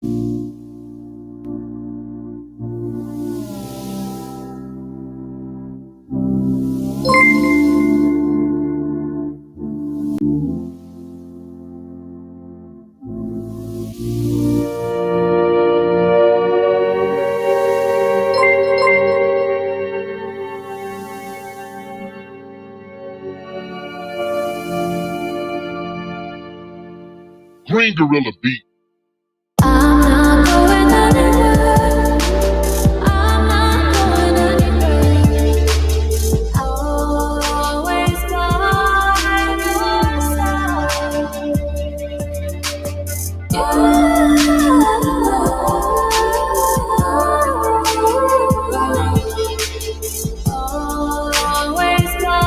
Green Gorilla Beat. I'm not going anywhere. I'm not going anywhere. I'll always by your side. Always by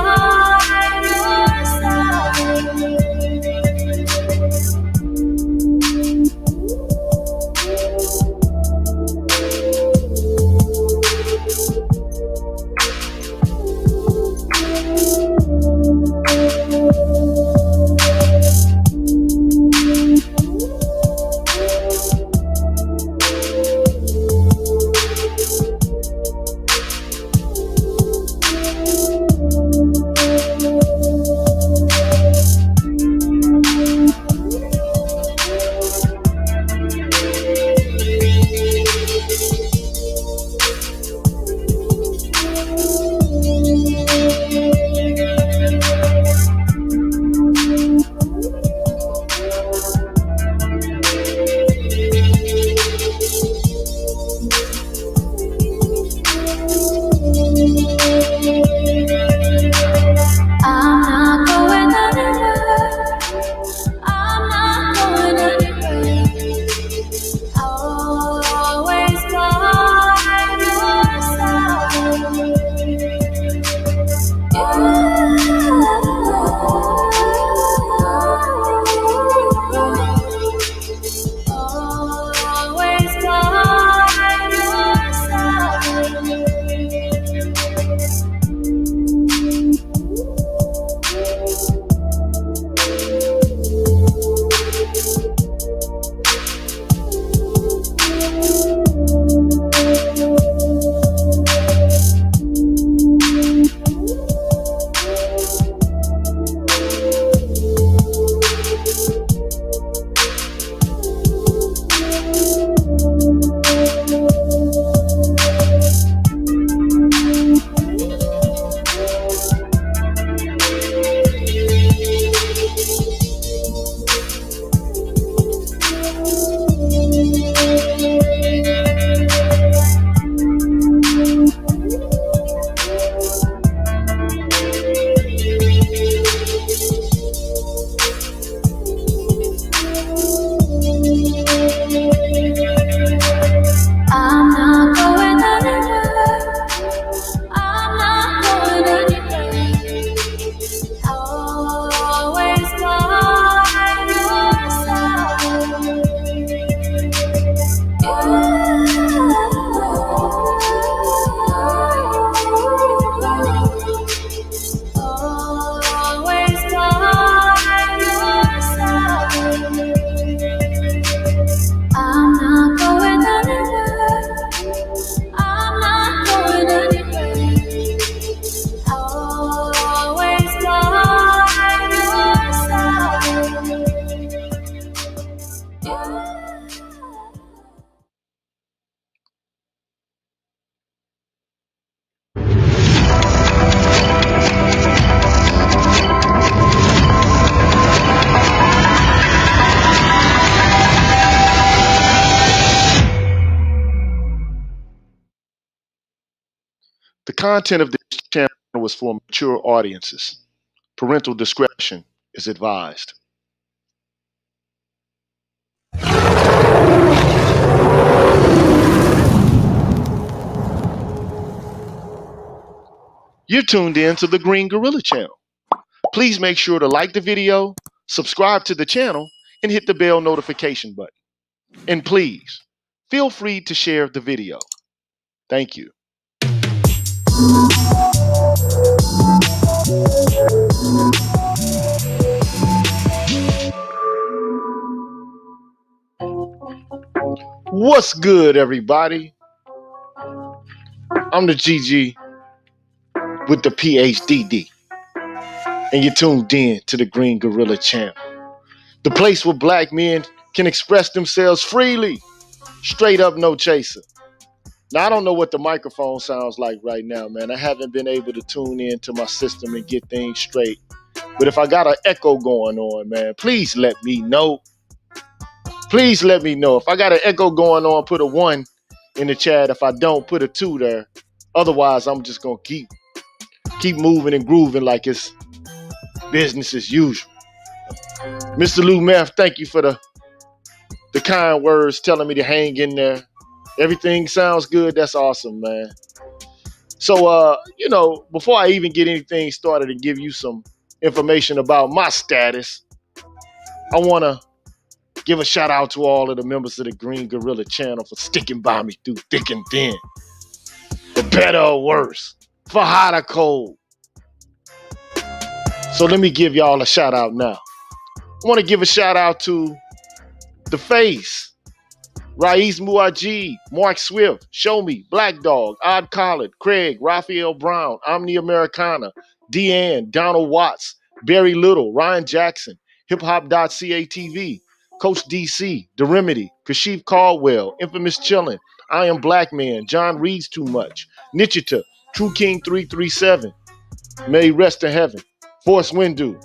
your side. I'm not going anywhere. I'm not going anywhere. I'll always by your side. Always by your side. I'm not going anywhere. I'm not going anywhere. Always by your side. Always by your side. I'm not going anywhere. I'm not going anywhere. Always by your side. The content of this channel was for mature audiences. Parental discretion is advised. You're tuned in to the Green Gorilla channel. Please make sure to like the video, subscribe to the channel, and hit the bell notification button. And please, feel free to share the video. Thank you. What's good, everybody? I'm the GG with the PhDD, and you're tuned in to the Green Gorilla channel, the place where black men can express themselves freely, straight up, no chaser. Now, I don't know what the microphone sounds like right now, man. I haven't been able to tune in to my system and get things straight. But if I got an echo going on, man, please let me know. Please let me know. If I got an echo going on, put a 1 in the chat. If I don't, put a 2 there. Otherwise, I'm just going to keep moving and grooving like it's business as usual. Mr. Lou Meth, thank you for the kind words telling me to hang in there. Everything sounds good. That's awesome, man. So, before I even get anything started and give you some information about my status, I want to give a shout out to all of the members of the Green Gorilla channel for sticking by me through thick and thin. For better or worse, for hot or cold. So let me give y'all a shout out now. I want to give a shout out to The Face, Raiz Muajid, Mark Swift, Show Me, Black Dog, Odd Khaled, Craig, Raphael Brown, Omni Americana, Deanne, Donald Watts, Barry Little, Ryan Jackson, HipHop.catv, Coach DC, The Remedy, Kashif Caldwell, Infamous Chillin', I Am Black Man, John Reads Too Much, Nichita, True King 337, May Rest in Heaven, Force Windu,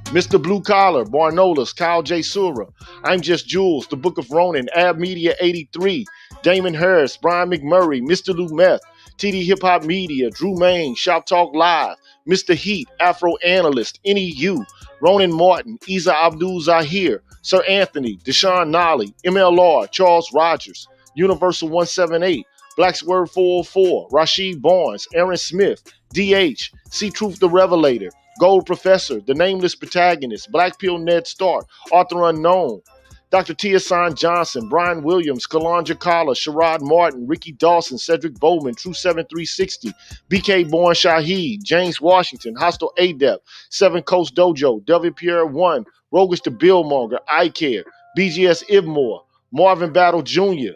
Mr. Blue Collar, Barnolas, Kyle J. Sura, I'm Just Jules, The Book of Ronin, Ab Media 83, Damon Harris, Brian McMurray, Mr. Lou Meth, TD Hip Hop Media, Drew Main, Shop Talk Live, Mr. Heat, Afro Analyst, NEU, Ronan Martin, Isa Abdul Zahir, Sir Anthony, Deshaun Nolly, MLR, Charles Rogers, Universal 178, Black's Word 404, Rashid Barnes, Aaron Smith, DH, See Truth the Revelator, Gold Professor, The Nameless Protagonist, Black Pill Ned Stark, Arthur Unknown, Dr. Tiasan Johnson, Brian Williams, Kalanja Kala, Sherrod Martin, Ricky Dawson, Cedric Bowman, True 7360, BK Born Shaheed, James Washington, Hostile Adept, Seven Coast Dojo, W. Pierre 1, Roguish the Billmonger, I Care, BGS Ibmore, Marvin Battle Jr.,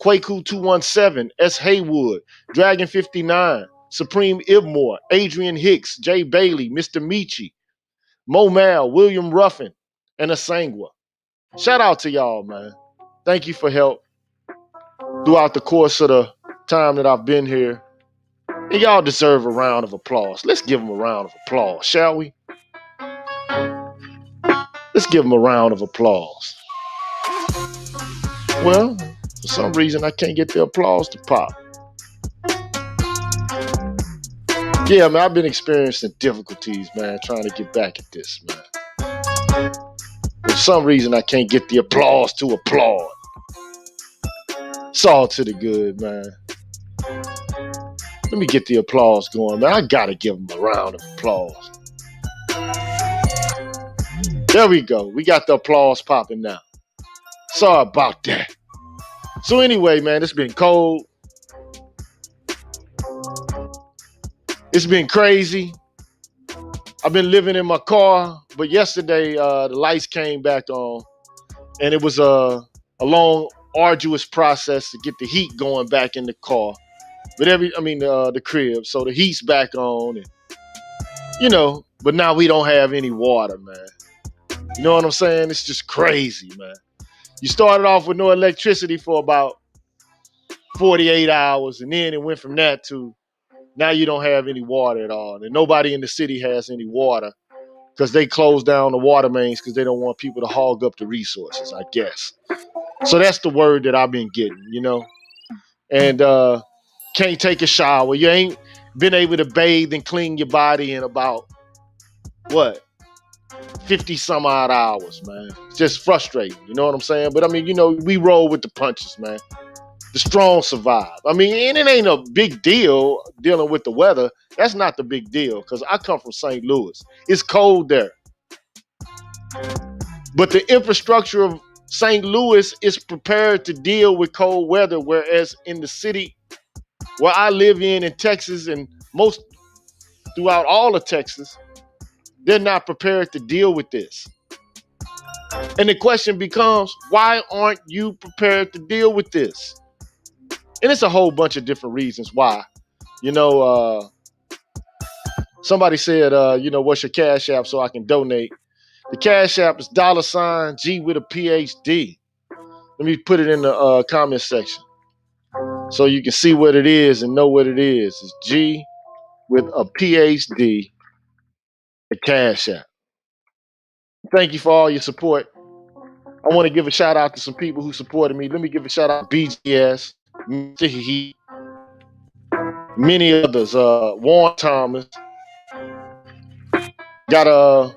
Kwaku 217, S. Haywood, Dragon 59, Supreme Ibmore, Adrian Hicks, Jay Bailey, Mr. Michi, Mo Mal, William Ruffin, and Asangwa. Shout out to y'all, man. Thank you for help throughout the course of the time that I've been here. And y'all deserve a round of applause. Let's give them a round of applause, shall we? Let's give them a round of applause. Well, for some reason, I can't get the applause to pop. Yeah, man, I've been experiencing difficulties, man, trying to get back at this, man. For some reason, I can't get the applause to applaud. It's all to the good, man. Let me get the applause going, man. I gotta give them a round of applause. There we go. We got the applause popping now. Sorry about that. So anyway, man, it's been cold. It's been crazy. I've been living in my car, but yesterday the lights came back on, and it was a long, arduous process to get the heat going back in the car. But the crib, so the heat's back on, and but now we don't have any water, man. You know what I'm saying? It's just crazy, man. You started off with no electricity for about 48 hours, and then it went from that to now you don't have any water at all. And nobody in the city has any water because they closed down the water mains because they don't want people to hog up the resources, I guess. So that's the word that I've been getting, And can't take a shower. You ain't been able to bathe and clean your body in about, 50 some odd hours, man. It's just frustrating, you know what I'm saying? But we roll with the punches, man. The strong survive. And it ain't a big deal dealing with the weather. That's not the big deal because I come from St. Louis. It's cold there. But the infrastructure of St. Louis is prepared to deal with cold weather, whereas in the city where I live in Texas and most throughout all of Texas, they're not prepared to deal with this. And the question becomes, why aren't you prepared to deal with this? And it's a whole bunch of different reasons why. You know, somebody said, what's your cash app so I can donate? The cash app is $G with a PhD. Let me put it in the comment section so you can see what it is and know what it is. It's G with a PhD, the cash app. Thank you for all your support. I want to give a shout out to some people who supported me. Let me give a shout out to BGS, Mr. Heat, many others. Warren Thomas, got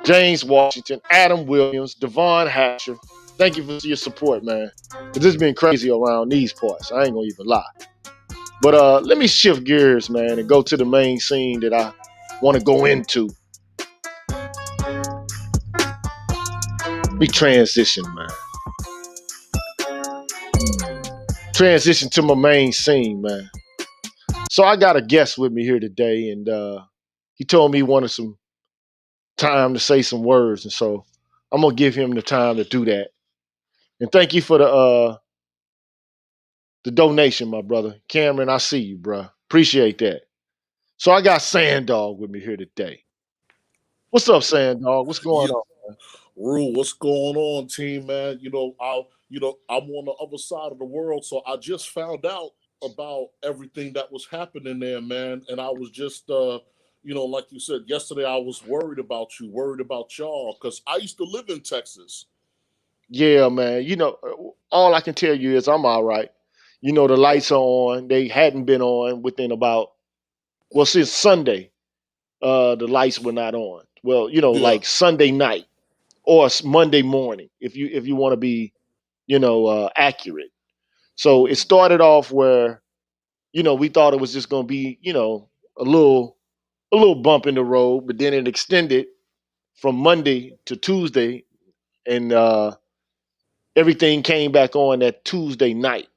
James Washington, Adam Williams, Devon Hatcher. Thank you for your support, man. Cause it's been crazy around these parts. I ain't gonna even lie. But let me shift gears, man, and go to the main scene that I want to go into. We transition, man. Transition to my main scene, man. So I got a guest with me here today, and he told me he wanted some time to say some words, and so I'm gonna give him the time to do that. And thank you for the donation, my brother. Cameron, I see you, bro. Appreciate that. So I got Sandog with me here today. What's up, Sandog? What's going Yeah, on? Rule, what's going on, team, man? I'm on the other side of the world, so I just found out about everything that was happening there, man. And I was just, like you said yesterday, I was worried about you, worried about y'all, because I used to live in Texas. Yeah, man. All I can tell you is I'm all right. The lights are on. They hadn't been on within since Sunday. The lights were not on. Well, Yeah. like Sunday night or Monday morning, if you want to be, accurate. So it started off where, we thought it was just going to be, a little bump in the road, but then it extended from Monday to Tuesday, and everything came back on that Tuesday night.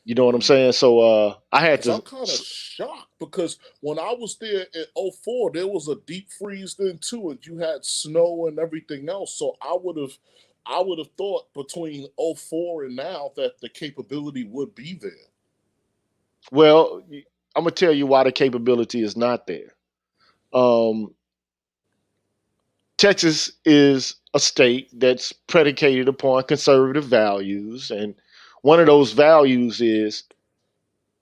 You know what I'm saying? So I had Because I'm to. kind of shocked because when I was there in '04, there was a deep freeze then too, and you had snow and everything else. So I would have thought between '04 and now that the capability would be there. Well, I'm gonna tell you why the capability is not there. Um, Texas is a state that's predicated upon conservative values, and one of those values is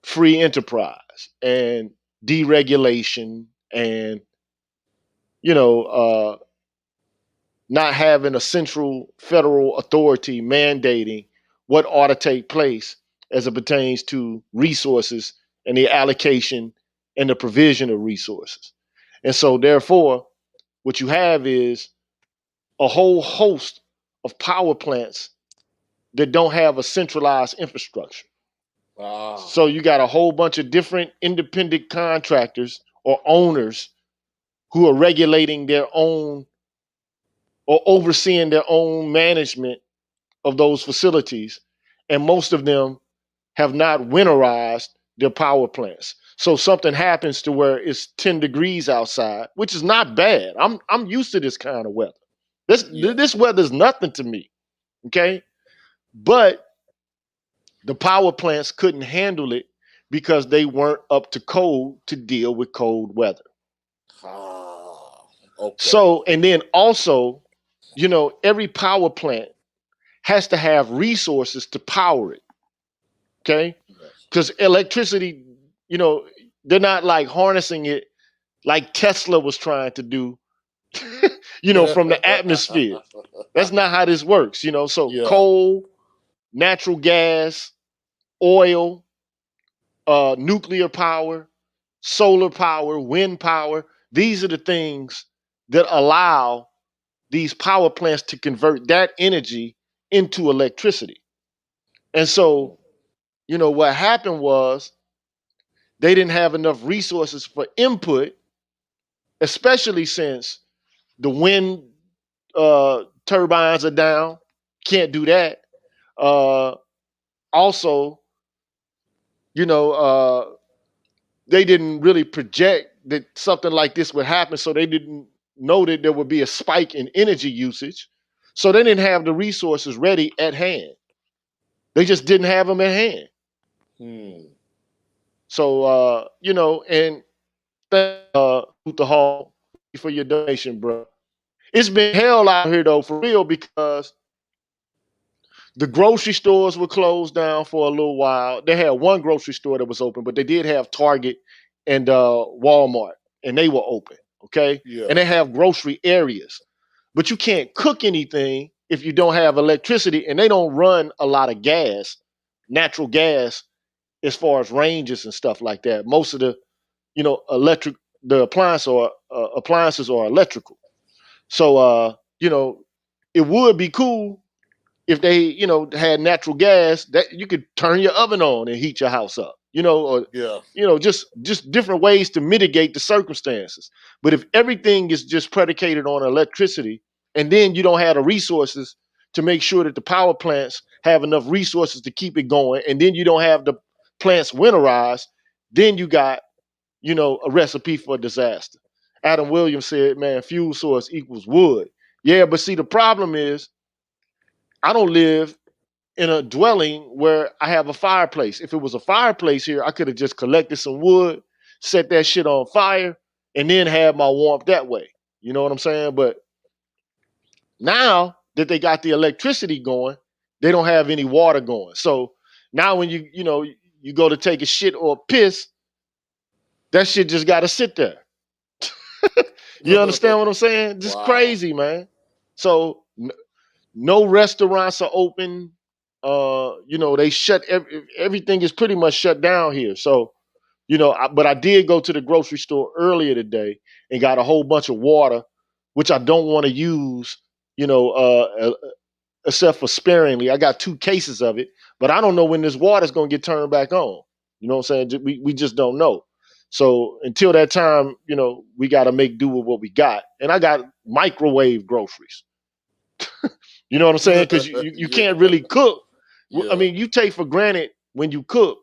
free enterprise and deregulation, and you know, uh, not having a central federal authority mandating what ought to take place as it pertains to resources and the allocation and the provision of resources. And so, therefore, what you have is a whole host of power plants that don't have a centralized infrastructure. Ah, So, you got a whole bunch of different independent contractors or owners who are regulating their own or overseeing their own management of those facilities, and most of them have not winterized their power plants. So something happens to where it's 10 degrees outside, which is not bad. I'm used to this kind of weather. This yeah. this weather is nothing to me. Okay, but the power plants couldn't handle it because they weren't up to code to deal with cold weather. Ah, okay. So, and then also, every power plant has to have resources to power it. Okay, Yes. because electricity, you know, they're not like harnessing it like Tesla was trying to do, from the atmosphere. That's not how this works, So Yeah. coal, natural gas, oil, nuclear power, solar power, wind power. These are the things that allow these power plants to convert that energy into electricity. And so, what happened was they didn't have enough resources for input, especially since the wind turbines are down. Can't do that. Uh, Also, you know, uh, they didn't really project that something like this would happen, so they didn't. noted there would be a spike in energy usage. So they didn't have the resources ready at hand. They just didn't have them at hand. So, and the Hall for your donation, bro. It's been hell out here though, for real, because the grocery stores were closed down for a little while. They had one grocery store that was open, but they did have Target and Walmart, and they were open. Okay, Yeah. and they have grocery areas, but you can't cook anything if you don't have electricity, and they don't run a lot of gas, natural gas, as far as ranges and stuff like that. Most of the appliances are electrical. So it would be cool if they, had natural gas that you could turn your oven on and heat your house up, or Yeah. just different ways to mitigate the circumstances. But if everything is just predicated on electricity, and then you don't have the resources to make sure that the power plants have enough resources to keep it going, and then you don't have the plants winterize, then you got, a recipe for disaster. Adam Williams said, man, fuel source equals wood. Yeah, but see, the problem is I don't live in a dwelling where I have a fireplace. If it was a fireplace here, I could have just collected some wood, set that shit on fire, and then have my warmth that way. You know what I'm saying? But now that they got the electricity going, they don't have any water going. So now when you go to take a shit or a piss, that shit just got to sit there. You understand what I'm saying? Just Wow. crazy, man. So no restaurants are open. They shut everything is pretty much shut down here. So, but I did go to the grocery store earlier today and got a whole bunch of water, which I don't want to use, except for sparingly. I got 2 cases of it, but I don't know when this water's going to get turned back on. You know what I'm saying? We just don't know. So until that time, we got to make do with what we got. And I got microwave groceries. You know what I'm saying? Because you can't really cook. Yeah. I mean, you take for granted when you cook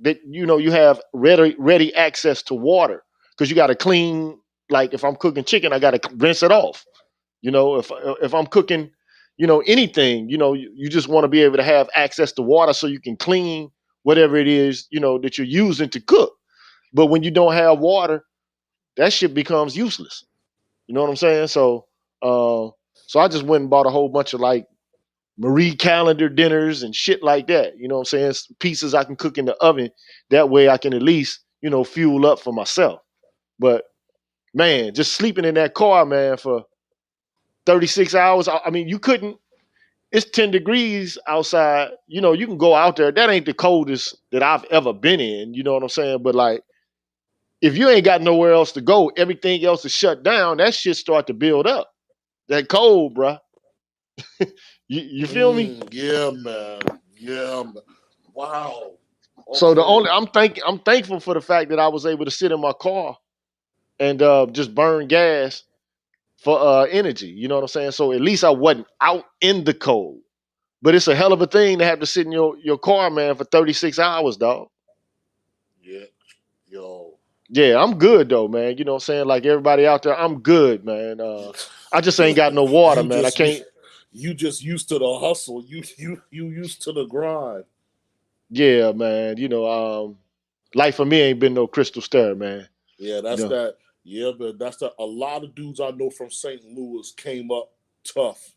that, you have ready access to water, because you got to clean. Like if I'm cooking chicken, I got to rinse it off. If I'm cooking, anything, you just want to be able to have access to water so you can clean whatever it is, that you're using to cook. But when you don't have water, that shit becomes useless. You know what I'm saying? So I just went and bought a whole bunch of like Marie Calendar dinners and shit like that. You know what I'm saying? Pieces I can cook in the oven. That way I can at least, fuel up for myself. But man, just sleeping in that car, man, for 36 hours. I mean, you couldn't, it's 10 degrees outside. You can go out there. That ain't the coldest that I've ever been in. You know what I'm saying? But like, if you ain't got nowhere else to go, everything else is shut down, that shit start to build up. That cold, bruh. You feel me? Yeah, man. Yeah, man. Wow. Okay. So I'm thankful for the fact that I was able to sit in my car and just burn gas for energy. You know what I'm saying? So at least I wasn't out in the cold. But it's a hell of a thing to have to sit in your car, man, for 36 hours, dog. Yeah. Yo. Yeah, I'm good though, man. You know what I'm saying? Like everybody out there, I'm good, man. I just ain't got no water, man. I can't. You just used to the hustle. You used to the grind. Yeah, man. Life for me ain't been no crystal stair, man. Yeah, that's that. Yeah, but that's that. A lot of dudes I know from St. Louis came up tough.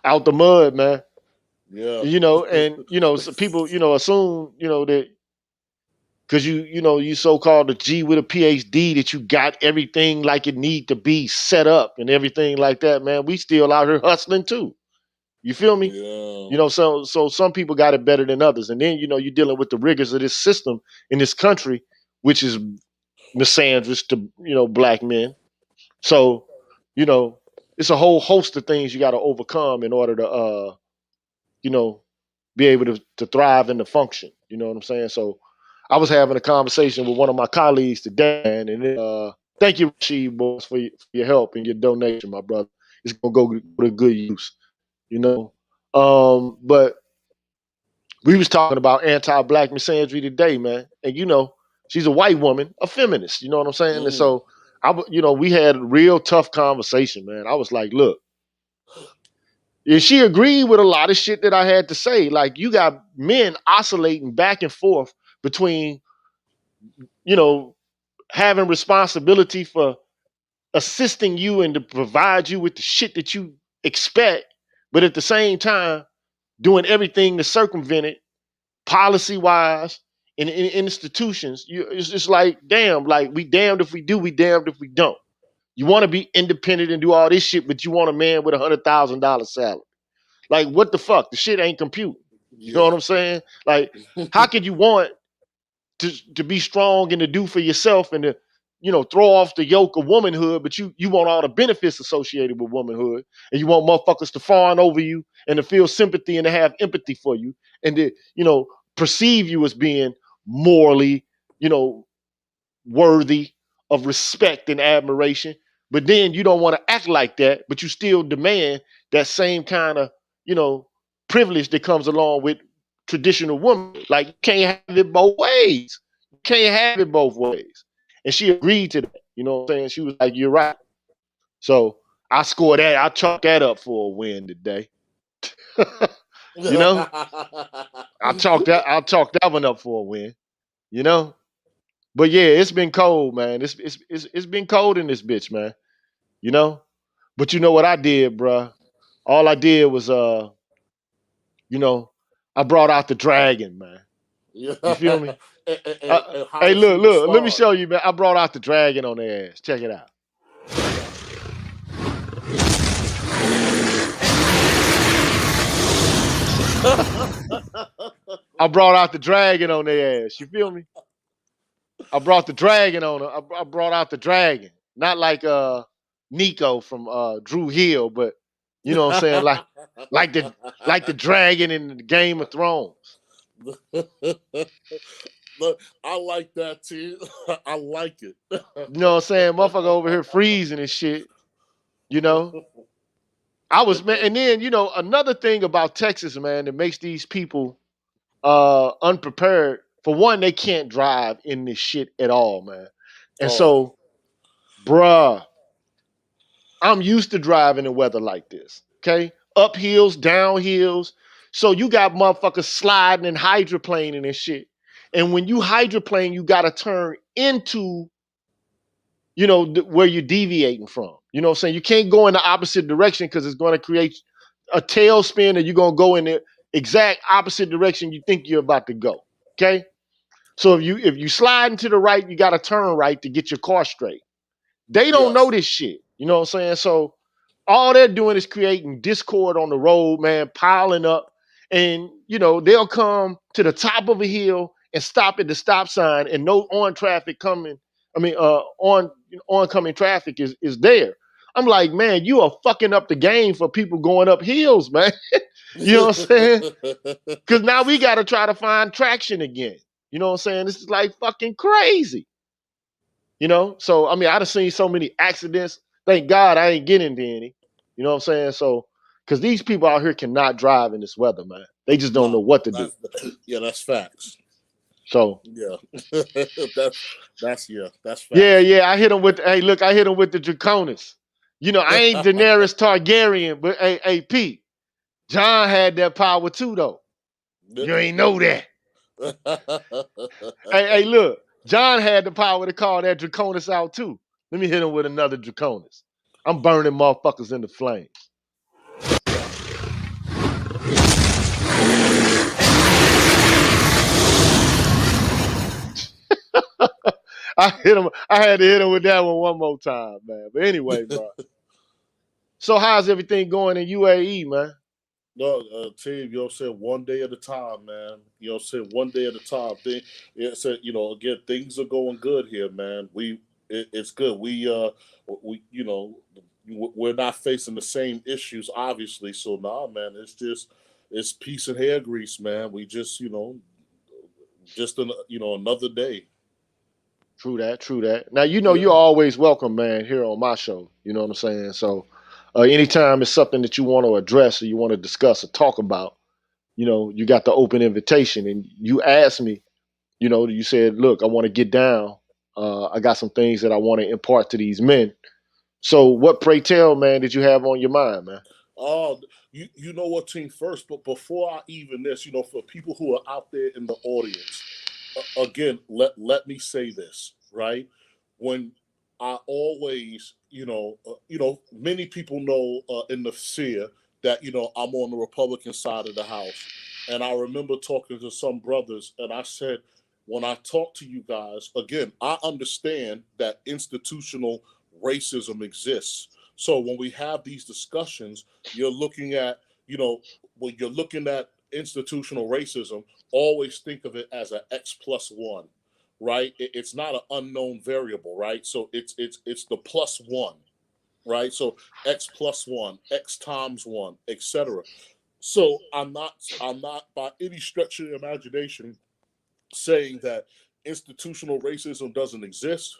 Out the mud, man. Yeah. So people, assume, that because you so-called a G with a PhD that you got everything like it need to be set up and everything like that, man. We still out here hustling too. You feel me? Yeah. So some people got it better than others. And then, you're dealing with the rigors of this system in this country, which is misandrous to, black men. So, it's a whole host of things you got to overcome in order to, be able to thrive and to function. You know what I'm saying? So I was having a conversation with one of my colleagues today, and thank you, Rashid, boys, for your help and your donation, my brother. It's going to go to good use, But we was talking about anti-black misandry today, man. And, she's a white woman, a feminist, you know what I'm saying? And so we had a real tough conversation, man. I was like, look, and she agreed with a lot of shit that I had to say. Like, you got men oscillating back and forth between, you know, having responsibility for assisting you and to provide you with the shit that you expect, but at the same time doing everything to circumvent it, policy wise, in institutions. It's just like, damn, like, we damned if we do, we damned if we don't. You want to be independent and do all this shit, but you want a man with $100,000 salary. Like, what the fuck? The shit ain't computing. You know Yeah. what I'm saying? Like, how could you want to be strong and to do for yourself and to, throw off the yoke of womanhood, but you want all the benefits associated with womanhood, and you want motherfuckers to fawn over you and to feel sympathy and to have empathy for you and to, perceive you as being morally, worthy of respect and admiration. But then you don't want to act like that, but you still demand that same kind of, privilege that comes along with traditional women. Like, you can't have it both ways. You can't have it both ways. And she agreed to that. You know what I'm saying? She was like, you're right. So I scored that. I chalked that up for a win today. you know? I chalked that one up for a win. But yeah, it's been cold, man. It's been cold in this bitch, man. But you know what I did, bruh? All I did was I brought out the dragon, man. You feel me? Hey, look, let me show you, man. I brought out the dragon on their ass. Check it out. I brought out the dragon on their ass. You feel me? I brought the dragon on her. I brought out the dragon. Not like Nico from Drew Hill, but you know what I'm saying? Like the dragon in the Game of Thrones. Look, I like that too. I like it. You know what I'm saying? Motherfucker over here freezing and shit. I was, man, and then another thing about Texas, man, that makes these people unprepared. For one, they can't drive in this shit at all, man. And so, bruh, I'm used to driving in weather like this. Okay, up hills, down hills. So you got motherfuckers sliding and hydroplaning and shit. And when you hydroplane, you got to turn into, where you're deviating from. You know what I'm saying? You can't go in the opposite direction because it's going to create a tailspin, and you're going to go in the exact opposite direction you think you're about to go. Okay? So if you slide into the right, you got to turn right to get your car straight. They don't know this shit. You know what I'm saying? So all they're doing is creating discord on the road, man, piling up. And, they'll come to the top of a hill and stop at the stop sign, and no traffic coming. I mean, oncoming traffic is there. I'm like, man, you are fucking up the game for people going up hills, man. You know what I'm saying? Because now we got to try to find traction again. You know what I'm saying? This is like fucking crazy. So I mean, I've seen so many accidents. Thank God I ain't getting into any. You know what I'm saying? So, because these people out here cannot drive in this weather, man. They just don't know what to do. Yeah, that's facts. So yeah, that's facts. Yeah. I hit them with. Hey, look, I hit them with the Draconis. I ain't Daenerys Targaryen, but hey, Pete, John had that power too, though. You ain't know that. hey, look. John had the power to call that Draconis out too. Let me hit him with another Draconis. I'm burning motherfuckers in the flames. I had to hit him with that one more time, man. But anyway, bro. So how's everything going in UAE, man? No, team, said one day at a time, man. Said one day at a time. Said, again, things are going good here, man. It's good. We're not facing the same issues, obviously. So man, it's peace and hair grease, man. We just, another day. True that. Now, you're always welcome, man, here on my show. You know what I'm saying? So anytime it's something that you want to address or you want to discuss or talk about, you got the open invitation. And you asked me, you said, look, I want to get down I got some things that I want to impart to these men. So, what, pray tell, man, did you have on your mind, man? You know what, team, first, but before I even this, for people who are out there in the audience, again, let me say this, right? When I always, many people know in the sphere that I'm on the Republican side of the house, and I remember talking to some brothers, and I said, when I talk to you guys, again, I understand that institutional racism exists. So when we have these discussions, you're looking at, when you're looking at institutional racism, always think of it as an X plus one, right? It's not an unknown variable, right? So it's the plus one, right? So X plus one, X times one, etc. So I'm not by any stretch of the imagination saying that institutional racism doesn't exist,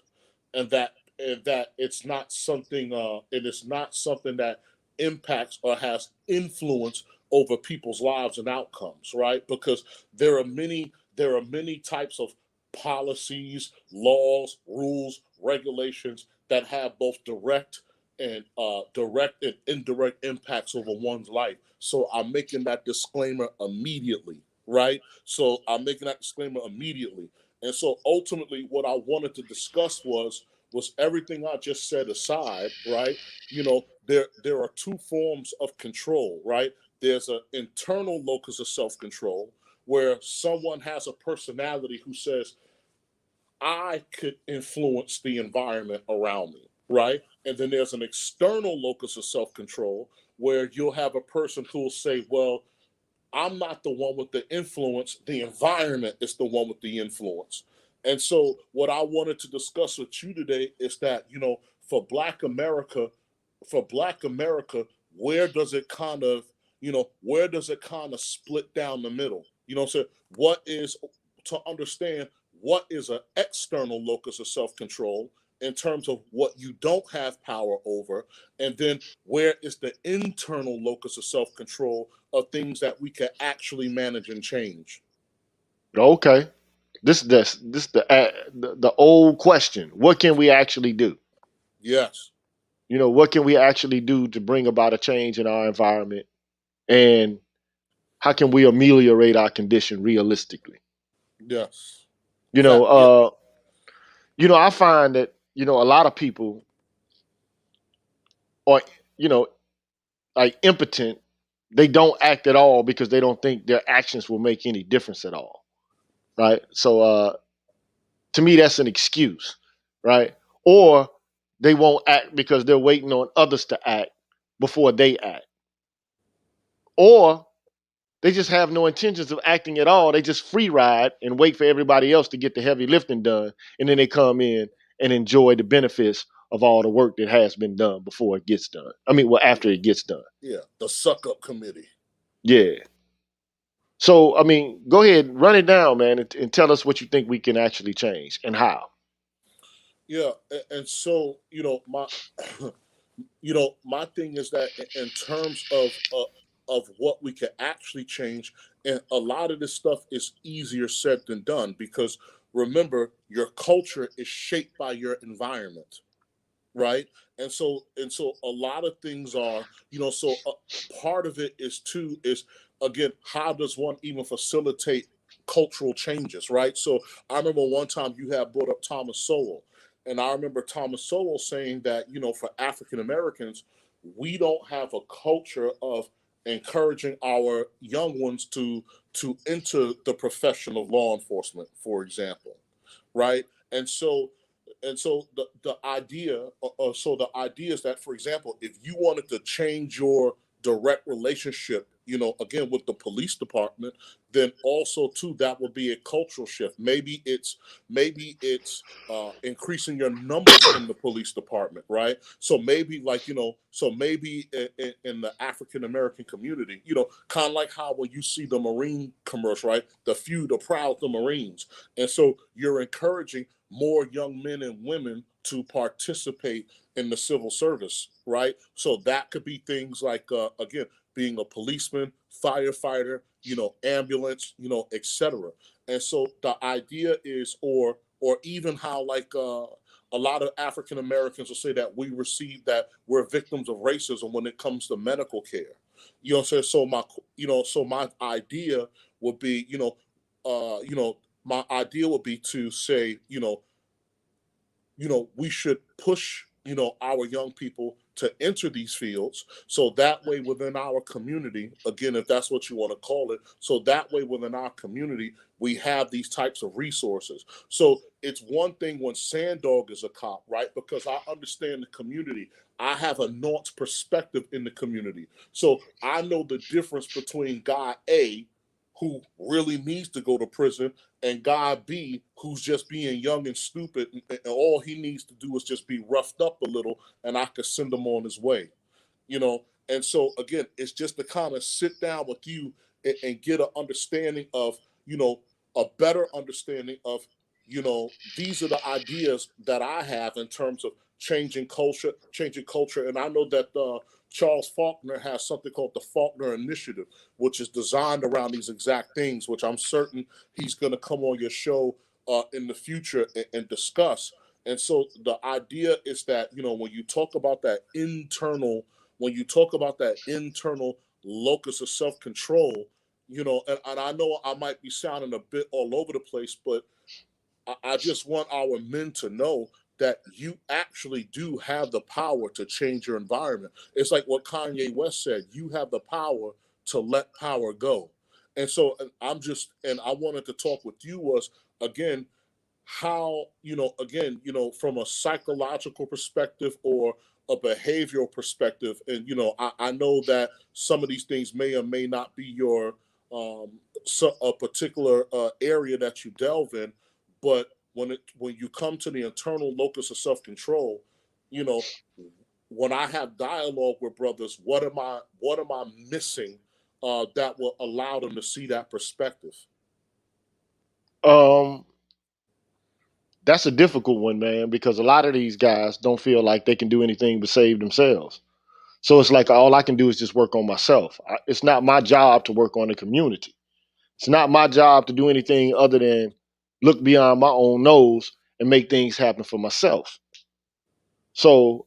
and that it's not something it is not something that impacts or has influence over people's lives and outcomes, right? Because there are many types of policies, laws, rules, regulations that have both direct and indirect impacts over one's life. So I'm making that disclaimer immediately, right? So I'm making that disclaimer immediately. And so ultimately what I wanted to discuss was everything I just said aside, right? There are two forms of control, right? There's an internal locus of self-control where someone has a personality who says, I could influence the environment around me, right? And then there's an external locus of self-control where you'll have a person who will say, well, I'm not the one with the influence. The environment is the one with the influence. And so, what I wanted to discuss with you today is that, for Black America, where does it kind of, split down the middle? So what is to understand what is an external locus of self-control in terms of what you don't have power over, and then where is the internal locus of self-control of things that we can actually manage and change. Okay. This the old question. What can we actually do? Yes, What can we actually do to bring about a change in our environment? And how can we ameliorate our condition realistically? yes. You know, Fact, yeah, uh, I find that, a lot of people are, you know, like impotent. They don't act at all because they don't think their actions will make any difference at all. Right. So to me, that's an excuse. Right. Or they won't act because they're waiting on others to act before they act. Or they just have no intentions of acting at all. They just free ride and wait for everybody else to get the heavy lifting done. And then they come in and enjoy the benefits of all the work that has been done before it gets done. I mean, well, after it gets done. yeah. The suck up committee. Yeah. So, I mean, go ahead, run it down, man, and tell us what you think we can actually change and how. Yeah, and so my thing is that in terms of what we can actually change, and a lot of this stuff is easier said than done because remember, your culture is shaped by your environment, right? And so a lot of things are, so part of it is too is again, how does one even facilitate cultural changes, right? So I remember one time you had brought up Thomas Sowell, and I remember Thomas Sowell saying that for African Americans, we don't have a culture of encouraging our young ones to enter the profession of law enforcement, for example, right? And so the idea is that, for example, if you wanted to change your direct relationship, again with the police department, then also too that would be a cultural shift. Maybe it's increasing your numbers in the police department, right? So maybe in the African American community, kind of like how when you see the Marine commercial, right? The few, the proud, the Marines, and so you're encouraging more young men and women to participate in the civil service, right? So that could be things like, again, being a policeman, firefighter, ambulance, etc. And so the idea is, or or even how like a lot of African Americans will say that we're victims of racism when it comes to medical care. You know what I'm saying? So my idea would be, my idea would be to say, we should push, our young people to enter these fields. So that way within our community, again, if that's what you want to call it, so that way within our community, we have these types of resources. So it's one thing when Sandog is a cop, right? Because I understand the community. I have a nuanced perspective in the community. So I know the difference between guy A, who really needs to go to prison, and guy B, who's just being young and stupid, and all he needs to do is just be roughed up a little, and I could send him on his way. And so again, it's just to kind of sit down with you and get an understanding of, a better understanding of, these are the ideas that I have in terms of changing culture. And I know that Charles Faulkner has something called the Faulkner Initiative, which is designed around these exact things, which I'm certain he's going to come on your show in the future and discuss. And so the idea is that, when you talk about that internal locus of self-control, and I know I might be sounding a bit all over the place, but I just want our men to know that you actually do have the power to change your environment. It's like what Kanye West said, you have the power to let power go. And so and I wanted to talk with you was, again, how, from a psychological perspective or a behavioral perspective. And, I know that some of these things may or may not be your a particular area that you delve in, but when you come to the internal locus of self-control, you know, when I have dialogue with brothers, what am I missing that will allow them to see that perspective? Um, that's a difficult one, man, because a lot of these guys don't feel like they can do anything but save themselves. So it's like all I can do is just work on myself. It's not my job to work on the community. It's not my job to do anything other than look beyond my own nose and make things happen for myself. So,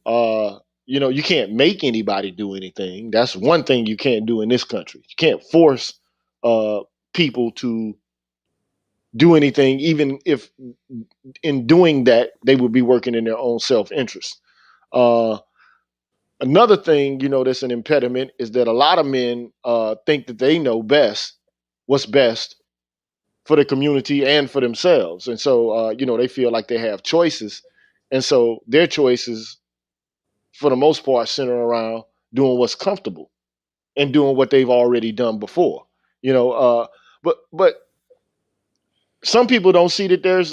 you can't make anybody do anything. That's one thing you can't do in this country. You can't force uh, people to do anything, even if in doing that they would be working in their own self interest. Uh, Another thing, that's an impediment is that a lot of men think that they know best what's best for the community and for themselves. And so, they feel like they have choices. And so their choices, for the most part, center around doing what's comfortable and doing what they've already done before. You know, but some people don't see that there's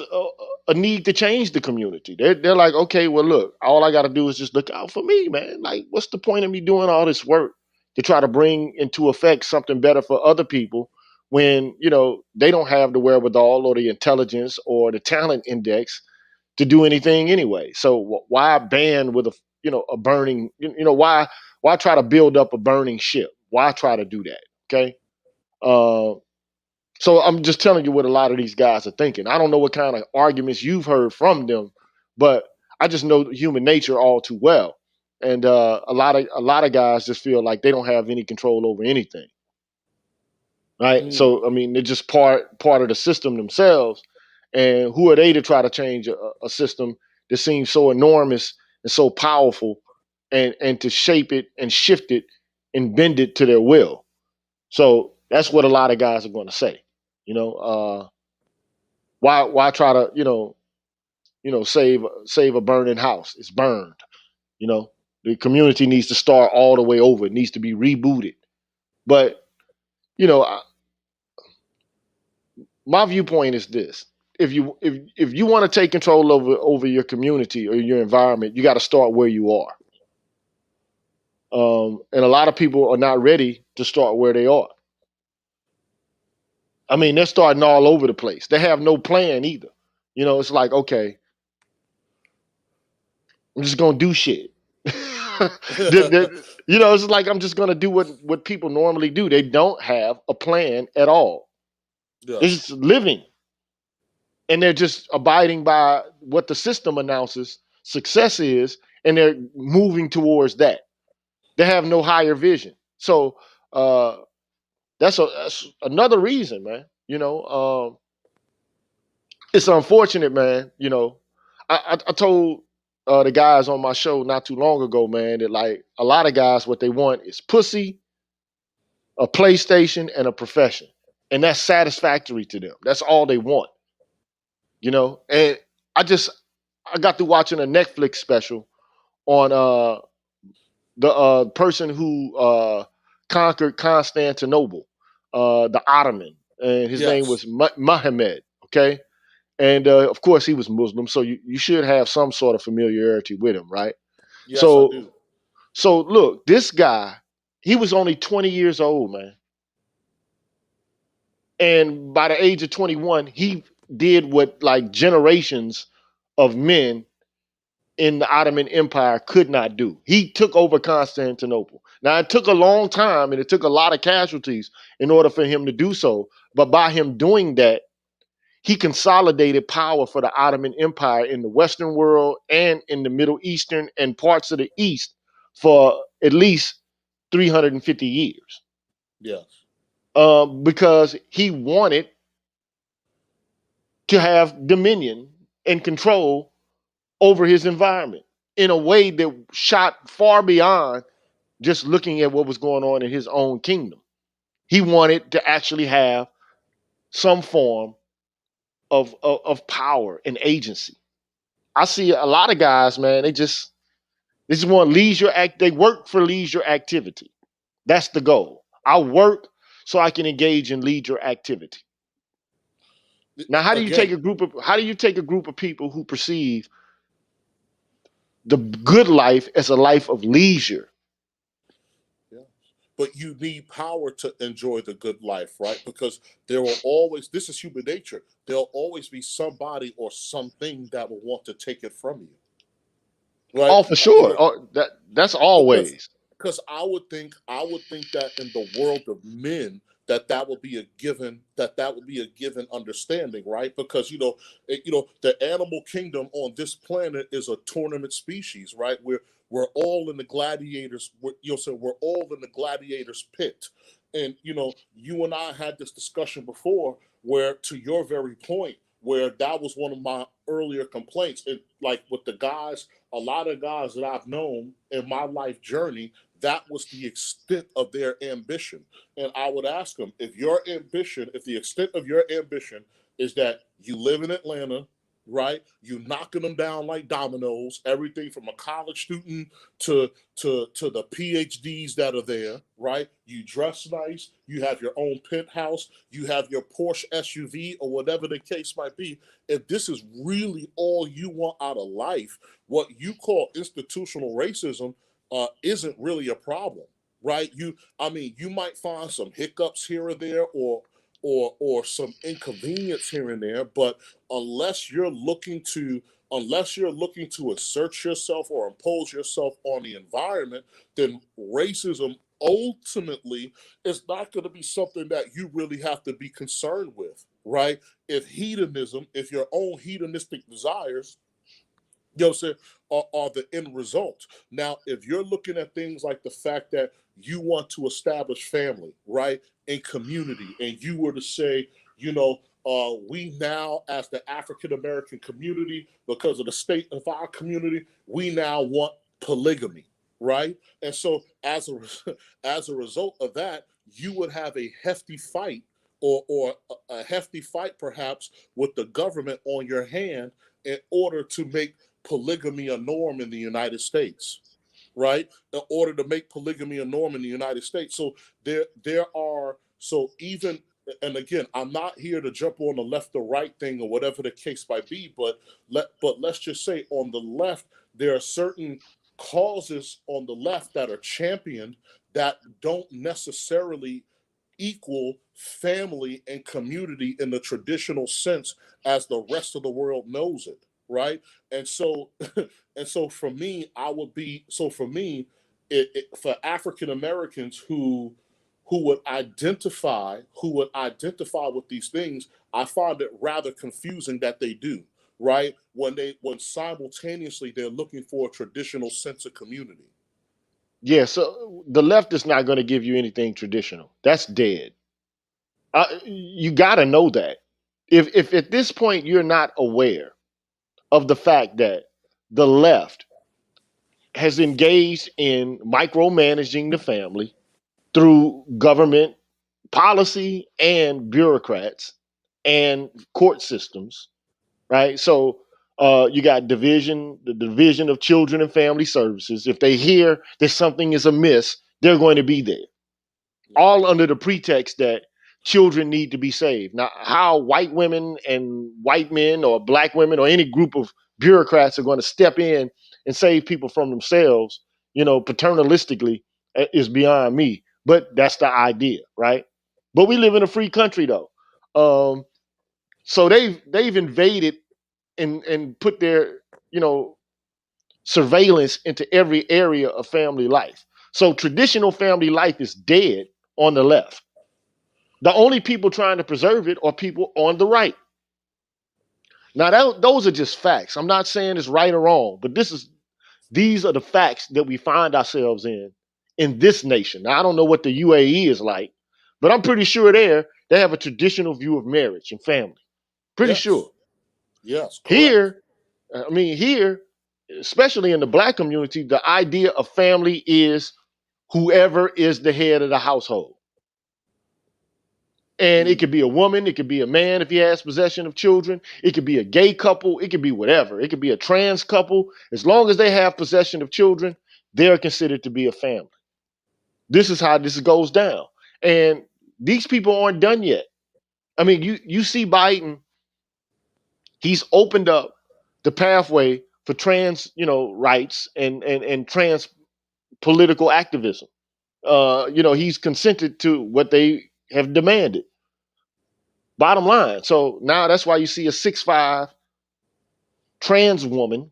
a need to change the community. They're like, okay, well, look, all I got to do is just look out for me, man. Like, what's the point of me doing all this work to try to bring into effect something better for other people when they don't have the wherewithal or the intelligence or the talent index to do anything anyway? So why ban with a burning? Why try to build up a burning ship? Why try to do that? Okay. Uh, so I'm just telling you what a lot of these guys are thinking. I don't know what kind of arguments you've heard from them, but I just know human nature all too well. And a lot of guys just feel like they don't have any control over anything, right? Mm. So I mean, they're just part of the system themselves. And who are they to try to change a system that seems so enormous and so powerful, and to shape it and shift it and bend it to their will? So that's what a lot of guys are going to say. You know, why try to save a burning house? It's burned. You know, the community needs to start all the way over. It needs to be rebooted. But you know, my viewpoint is this: if you want to take control over your community or your environment, you got to start where you are. And a lot of people are not ready to start where they are. I mean, they're starting all over the place. They have no plan either. It's like, okay, I'm just gonna do shit. It's like I'm just gonna do what people normally do. They don't have a plan at all. Yeah. It's just living. and they're just abiding by what the system announces success is, and they're moving towards that. They have no higher vision. So uh, that's another reason, man. It's unfortunate, man. I told the guys on my show not too long ago, man, that like a lot of guys, what they want is pussy, a PlayStation, and a profession, and that's satisfactory to them. That's all they want, And I just I got through watching a Netflix special on the person who conquered Constantinople, the Ottoman, and his name Yes. was Muhammad. Okay, and of course he was Muslim, so you should have some sort of familiarity with him, right? Yes, I So do. so look, this guy, he was only 20 years old, man, and by the age of 21, he did what like generations of men in the Ottoman Empire could not do. He took over Constantinople. Now, it took a long time and it took a lot of casualties in order for him to do so. But by him doing that, he consolidated power for the Ottoman Empire in the Western world and in the Middle Eastern and parts of the East for at least 350 years. Yes. Because he wanted to have dominion and control over his environment in a way that shot far beyond just looking at what was going on in his own kingdom. He wanted to actually have some form of power and agency. I see a lot of guys, man, they just want leisure act. They work for leisure activity. That's the goal. I work so I can engage in leisure activity. Now, Again, how do you take a group of people who perceive the good life as a life of leisure? yeah. But you need power to enjoy the good life, right? Because there will always, this is human nature, there'll always be somebody or something that will want to take it from you, right? Oh, for You sure. know, Oh, that's because always. because I would think that in the world of men that would be a given, that would be a given understanding, right? Because the animal kingdom on this planet is a tournament species, right? We're all in the gladiators. We're all in the gladiators pit, and you and I had this discussion before, where to your very point, where that was one of my earlier complaints, and like with the guys, a lot of guys that I've known in my life journey, that was the extent of their ambition. And I would ask them, if the extent of your ambition is that you live in Atlanta, right? You knocking them down like dominoes, everything from a college student to the PhDs that are there, right? You dress nice, you have your own penthouse, you have your Porsche SUV or whatever the case might be. If this is really all you want out of life, what you call institutional racism isn't really a problem, right? You might find some hiccups here or there, or some inconvenience here and there, but unless you're looking to unless you're looking to assert yourself or impose yourself on the environment, then racism ultimately is not going to be something that you really have to be concerned with, right? If your own hedonistic desires, saying, are the end result. Now, if you're looking at things like the fact that you want to establish family, right, and community, and you were to say, we now, as the African American community, because of the state of our community, we now want polygamy, right? And so, as a result of that, you would have a hefty fight, or a hefty fight, perhaps, with the government on your hand in order to make polygamy a norm in the United States, right? In order to make polygamy a norm in the United States. So there are so even and again, I'm not here to jump on the left or right thing or whatever the case might be, but let's just say on the left, there are certain causes on the left that are championed that don't necessarily equal family and community in the traditional sense as the rest of the world knows it, right? And so and so for me, for African Americans who would identify with these things, I find it rather confusing that they do, right? When simultaneously they're looking for a traditional sense of community. Yeah, so the left is not going to give you anything traditional. That's dead. You got to know that. If at this point you're not aware of the fact that the left has engaged in micromanaging the family through government policy and bureaucrats and court systems, right? So you got the division of children and family services. If they hear that something is amiss, they're going to be there, all under the pretext that children need to be saved. Now, how white women and white men or black women or any group of bureaucrats are going to step in and save people from themselves, paternalistically, is beyond me. But that's the idea, right? But we live in a free country, though. So they've invaded and put their, surveillance into every area of family life. So traditional family life is dead on the left. The only people trying to preserve it are people on the right. Now, those are just facts. I'm not saying it's right or wrong, but these are the facts that we find ourselves in this nation. Now, I don't know what the UAE is like, but I'm pretty sure they have a traditional view of marriage and family. Pretty Yes. sure. Yes, correct. Here, especially in the black community, the idea of family is whoever is the head of the household. And it could be a woman, it could be a man if he has possession of children, it could be a gay couple, it could be whatever. It could be a trans couple. As long as they have possession of children, they're considered to be a family. This is how this goes down. And these people aren't done yet. I mean, you see Biden, he's opened up the pathway for trans, rights and trans political activism. He's consented to what they have demanded. Bottom line. So now that's why you see a 6'5" trans woman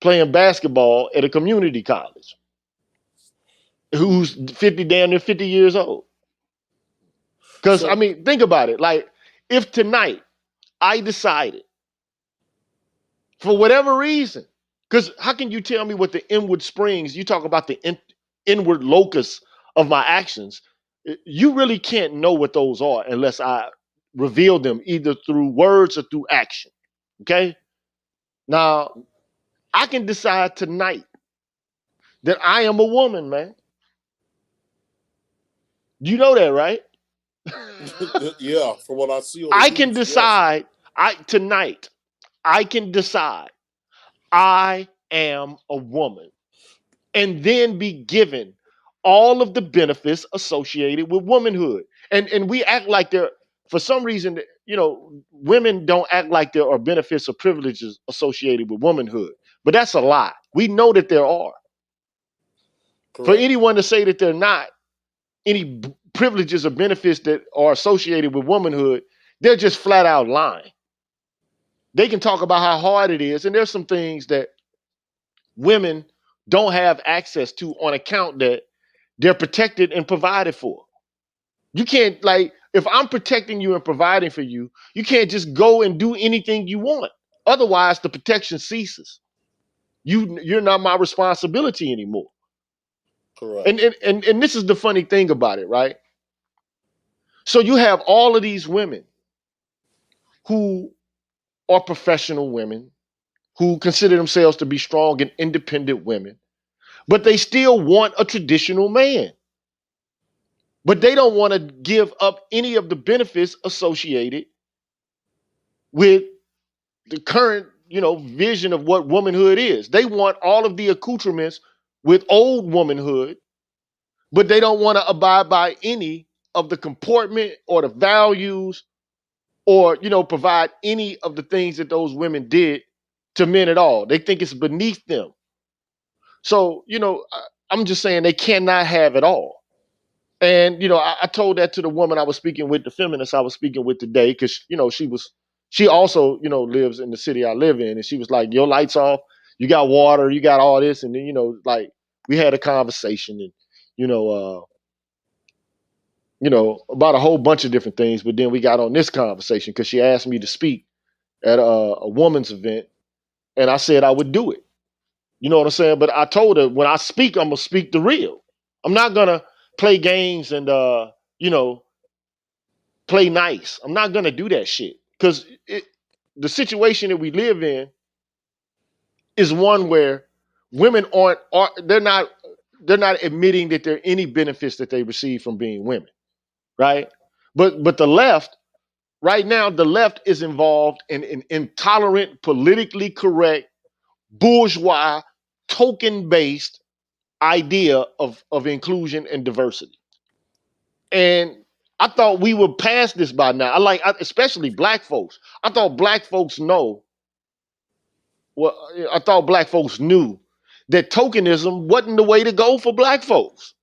playing basketball at a community college who's 50, damn near 50 years old. Because, So- think about it. Like, if tonight I decided, for whatever reason, because how can you tell me what the inward springs, you talk about the inward locus of my actions, you really can't know what those are unless I reveal them either through words or through action. Okay? Now, I can decide tonight that I am a woman, man. You know that, right? Yeah, from what I see on the I news, can yes. decide tonight, I can decide I am a woman and then be given all of the benefits associated with womanhood. And we act like there, for some reason, women don't act like there are benefits or privileges associated with womanhood. But that's a lie. We know that there are. For Correct. anyone to say that there are not any privileges or benefits that are associated with womanhood, they're just flat out lying. They can talk about how hard it is, and there's some things that women don't have access to on account that they're protected and provided for. You can't, like, if I'm protecting you and providing for you, you can't just go and do anything you want. Otherwise, the protection ceases. You're not my responsibility anymore. Correct. And this is the funny thing about it, right? So you have all of these women who are professional women, who consider themselves to be strong and independent women, but they still want a traditional man. But they don't want to give up any of the benefits associated with the current, vision of what womanhood is. They want all of the accoutrements with old womanhood, but they don't want to abide by any of the comportment or the values or, provide any of the things that those women did to men at all. They think it's beneath them. So, I'm just saying they cannot have it all. And, I told that to the woman I was speaking with, the feminist I was speaking with today, because, she also, lives in the city I live in. And she was like, your lights off, you got water, you got all this. And then, like, we had a conversation and, about a whole bunch of different things. But then we got on this conversation because she asked me to speak at a woman's event, and I said I would do it. You know what I'm saying? But I told her when I speak, I'm gonna speak the real. I'm not gonna play games and you know, play nice. I'm not gonna do that shit because the situation that we live in is one where women they're not admitting that there are any benefits that they receive from being women, right? But the left right now, the left is involved in an intolerant, politically correct, bourgeois, token based idea of inclusion and diversity. And I thought we were past this by now. Especially black folks. I thought black folks know. Well, I thought black folks knew that tokenism wasn't the way to go for black folks.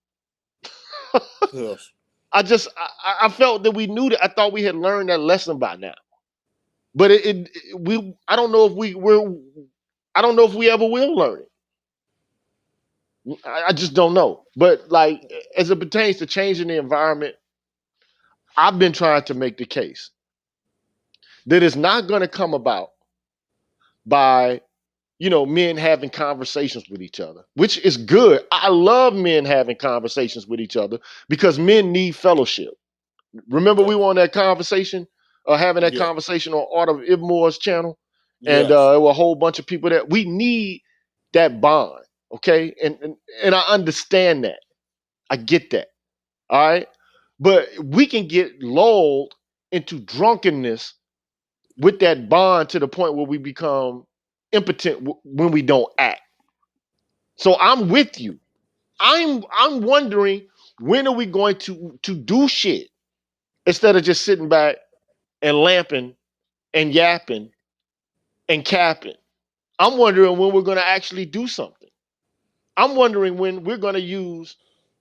Yes. I felt that we knew that. I thought we had learned that lesson by now. But we I don't know if I don't know if we ever will learn it. I just don't know. But like as it pertains to changing the environment, I've been trying to make the case that it's not going to come about by men having conversations with each other, which is good. I love men having conversations with each other because men need fellowship. Remember, we Yes. were on that conversation, having that Yeah. conversation on Art of Ibmore's channel, and Yes. there were a whole bunch of people that we need that bond. Okay, and I understand that. I get that. All right, but we can get lulled into drunkenness with that bond to the point where we become impotent when we don't act. So I'm with you. I'm wondering when are we going to do shit instead of just sitting back and lamping and yapping and capping. I'm wondering when we're going to actually do something. I'm wondering when we're going to use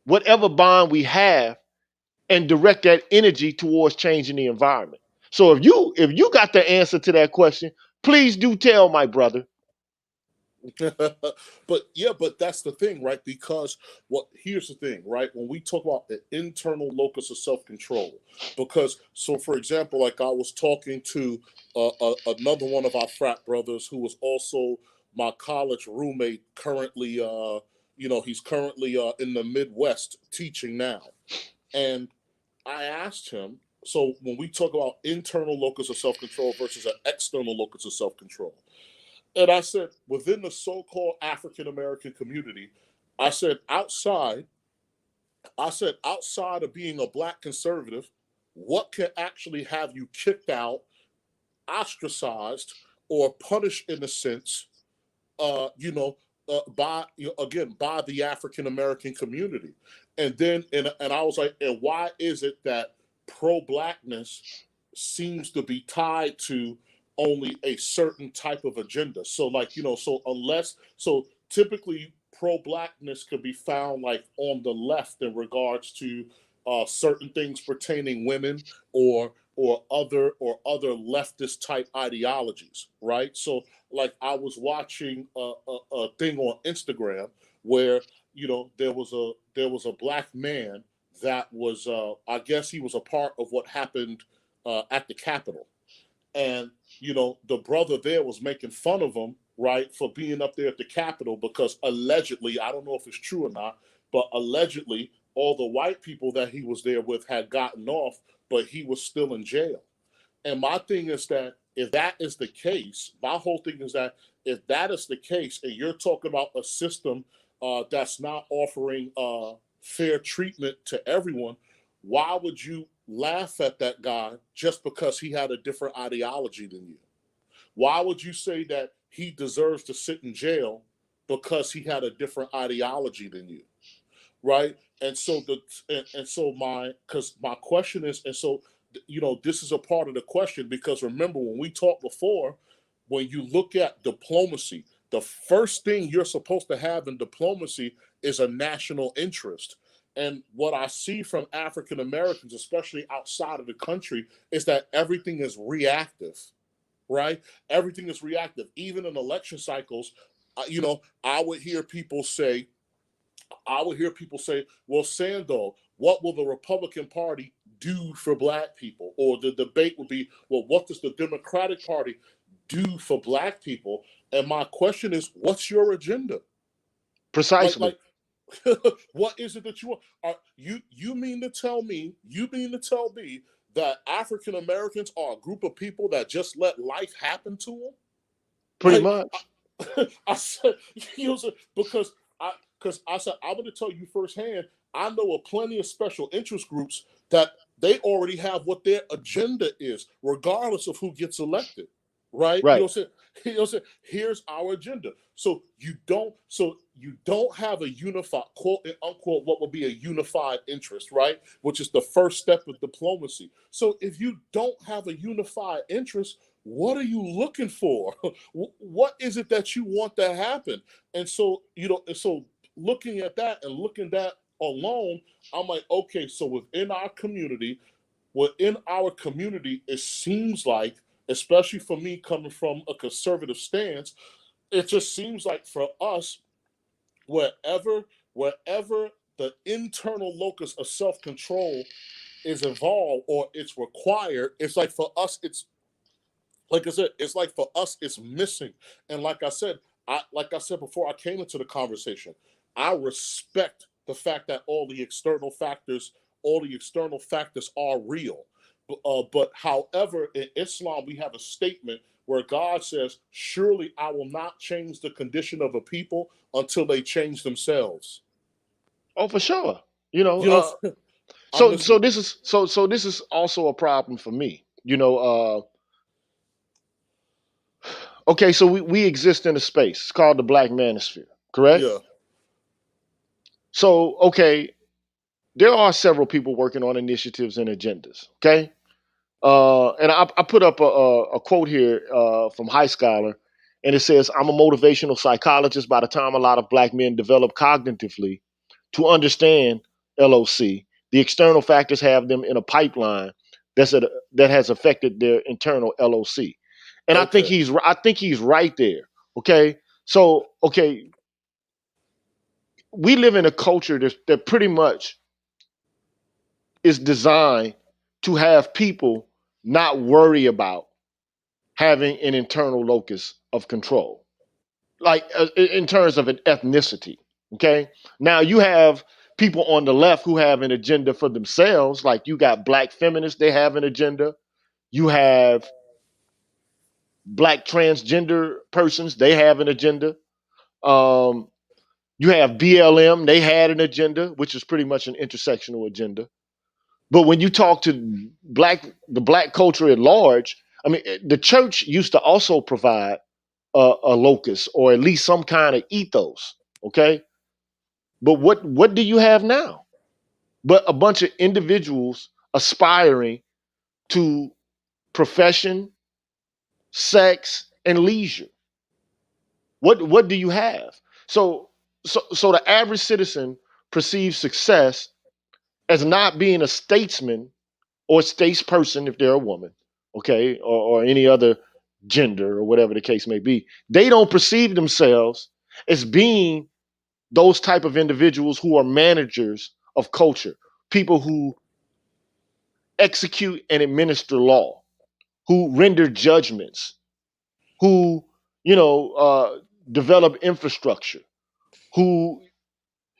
whatever bond we have and direct that energy towards changing the environment. So if you got the answer to that question, please do tell my brother. But yeah, but that's the thing, right? Because here's the thing, right? When we talk about the internal locus of self-control, because so for example, like I was talking to another one of our frat brothers who was also my college roommate. Currently, he's currently in the Midwest teaching now, and I asked him. So when we talk about internal locus of self-control versus an external locus of self-control, and I said, within the so-called African American community, I said, outside of being a black conservative, what can actually have you kicked out, ostracized, or punished in a sense, by again by the African American community? And then and I was like, and why is it that pro-blackness seems to be tied to only a certain type of agenda? So like, so typically pro-blackness could be found like on the left in regards to certain things pertaining women or other leftist type ideologies, right? So like I was watching a thing on Instagram where there was a black man that was I guess he was a part of what happened at the Capitol, and the brother there was making fun of him, right, for being up there at the Capitol because allegedly, I don't know if it's true or not, but allegedly all the white people that he was there with had gotten off, but he was still in jail. And my thing is that if that is the case, my whole thing is that if that is the case, and you're talking about a system that's not offering fair treatment to everyone, why would you laugh at that guy just because he had a different ideology than you? Why would you say that he deserves to sit in jail because he had a different ideology than you? Right? And so my question is, and so this is a part of the question, because remember when we talked before, when you look at diplomacy, the first thing you're supposed to have in diplomacy is a national interest. And what I see from African Americans, especially outside of the country, is that everything is reactive, right? Everything is reactive. Even in election cycles, I would hear people say, I would hear people say, well, Sando, what will the Republican Party do for black people? Or the debate would be, well, what does the Democratic Party do for black people? And my question is, what's your agenda? Precisely. Like, what is it that you want? You mean to tell me, that African Americans are a group of people that just let life happen to them? Pretty Like, much. I said, because I said, I'm going to tell you firsthand, I know of plenty of special interest groups that they already have what their agenda is, regardless of who gets elected. Right? Right. You know what I'm saying? Here's our agenda. So you don't have a unified, quote unquote, what would be a unified interest, right? Which is the first step of diplomacy. So if you don't have a unified interest, what are you looking for? What is it that you want to happen? And so, so looking at that and looking at that alone, I'm like, okay, so within our community, it seems like, especially for me coming from a conservative stance, it just seems like for us, wherever the internal locus of self-control is involved or it's required, it's like for us, it's like I said, it's like for us, it's missing. And like I said before I came into the conversation, I respect the fact that all the external factors are real. But however, in Islam, we have a statement where God says, surely I will not change the condition of a people until they change themselves. Oh, for sure. So this is also a problem for me. Okay, so we exist in a space. It's called the Black Manosphere, correct? Yeah. So, okay, there are several people working on initiatives and agendas, okay? And I put up a quote here from High Scholar, and it says, I'm a motivational psychologist. By the time a lot of black men develop cognitively to understand LOC, the external factors have them in a pipeline that has affected their internal LOC. And I think he's right there. Okay. So, okay, we live in a culture that pretty much is designed to have people not worry about having an internal locus of control, like in terms of an ethnicity. Okay. Now you have people on the left who have an agenda for themselves. Like you got black feminists, they have an agenda. You have black transgender persons, they have an agenda. Um, you have BLM, they had an agenda, which is pretty much an intersectional agenda. But when you talk to the black culture at large, I mean, the church used to also provide a locus or at least some kind of ethos. Okay, but what do you have now? But a bunch of individuals aspiring to profession, sex, and leisure. What do you have? So the average citizen perceives success as not being a statesman or statesperson if they're a woman, okay, or any other gender or whatever the case may be. They don't perceive themselves as being those type of individuals who are managers of culture, people who execute and administer law, who render judgments, who develop infrastructure, who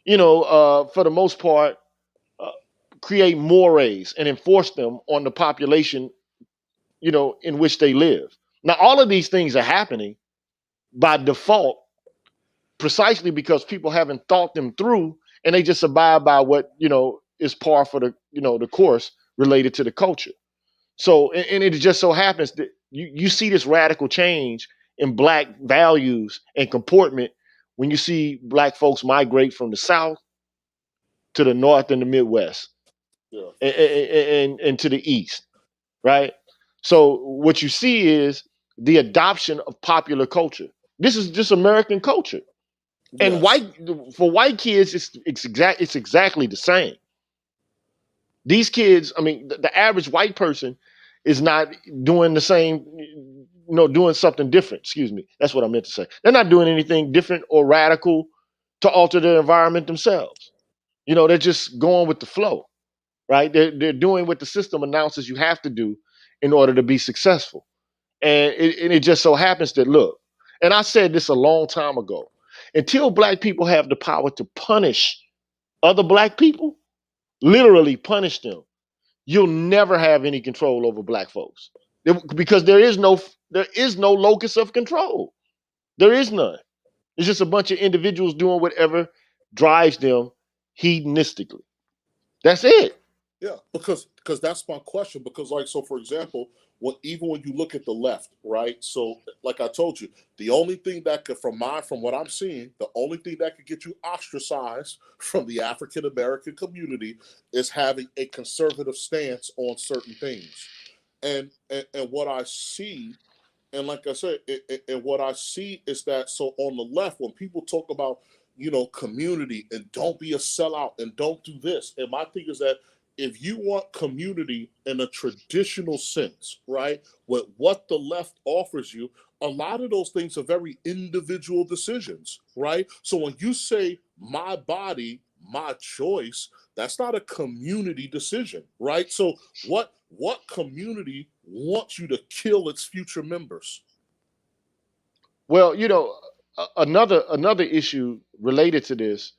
for the most part uh, create mores and enforce them on the population in which they live. Now, all of these things are happening by default, precisely because people haven't thought them through, and they just abide by what is par for the course related to the culture. So, and it just so happens that you see this radical change in black values and comportment when you see black folks migrate from the South to the North and the Midwest, Yeah. and to the East, right? So what you see is the adoption of popular culture. This is just American culture, and Yes. for white kids, it's exactly the same. These kids, I mean, the average white person is not doing the same, doing something different. Excuse me, that's what I meant to say. They're not doing anything different or radical to alter their environment themselves. They're just going with the flow, right? They're doing what the system announces you have to do in order to be successful. And it just so happens that, look, and I said this a long time ago, until black people have the power to punish other black people, literally punish them, you'll never have any control over black folks. Because there is no locus of control. There is none. It's just a bunch of individuals doing whatever drives them hedonistically. That's it. Yeah, because that's my question. Because like, so for example, even when you look at the left, right? So like I told you, the only thing that could, from what I'm seeing, the only thing that could get you ostracized from the African American community is having a conservative stance on certain things. And what I see, and like I said, and what I see is that, so on the left, when people talk about, community and don't be a sellout and don't do this, and my thing is that if you want community in a traditional sense, right, with what the left offers you, a lot of those things are very individual decisions, right? So when you say my body, my choice, that's not a community decision, right? So what community wants you to kill its future members? Well, another issue related to this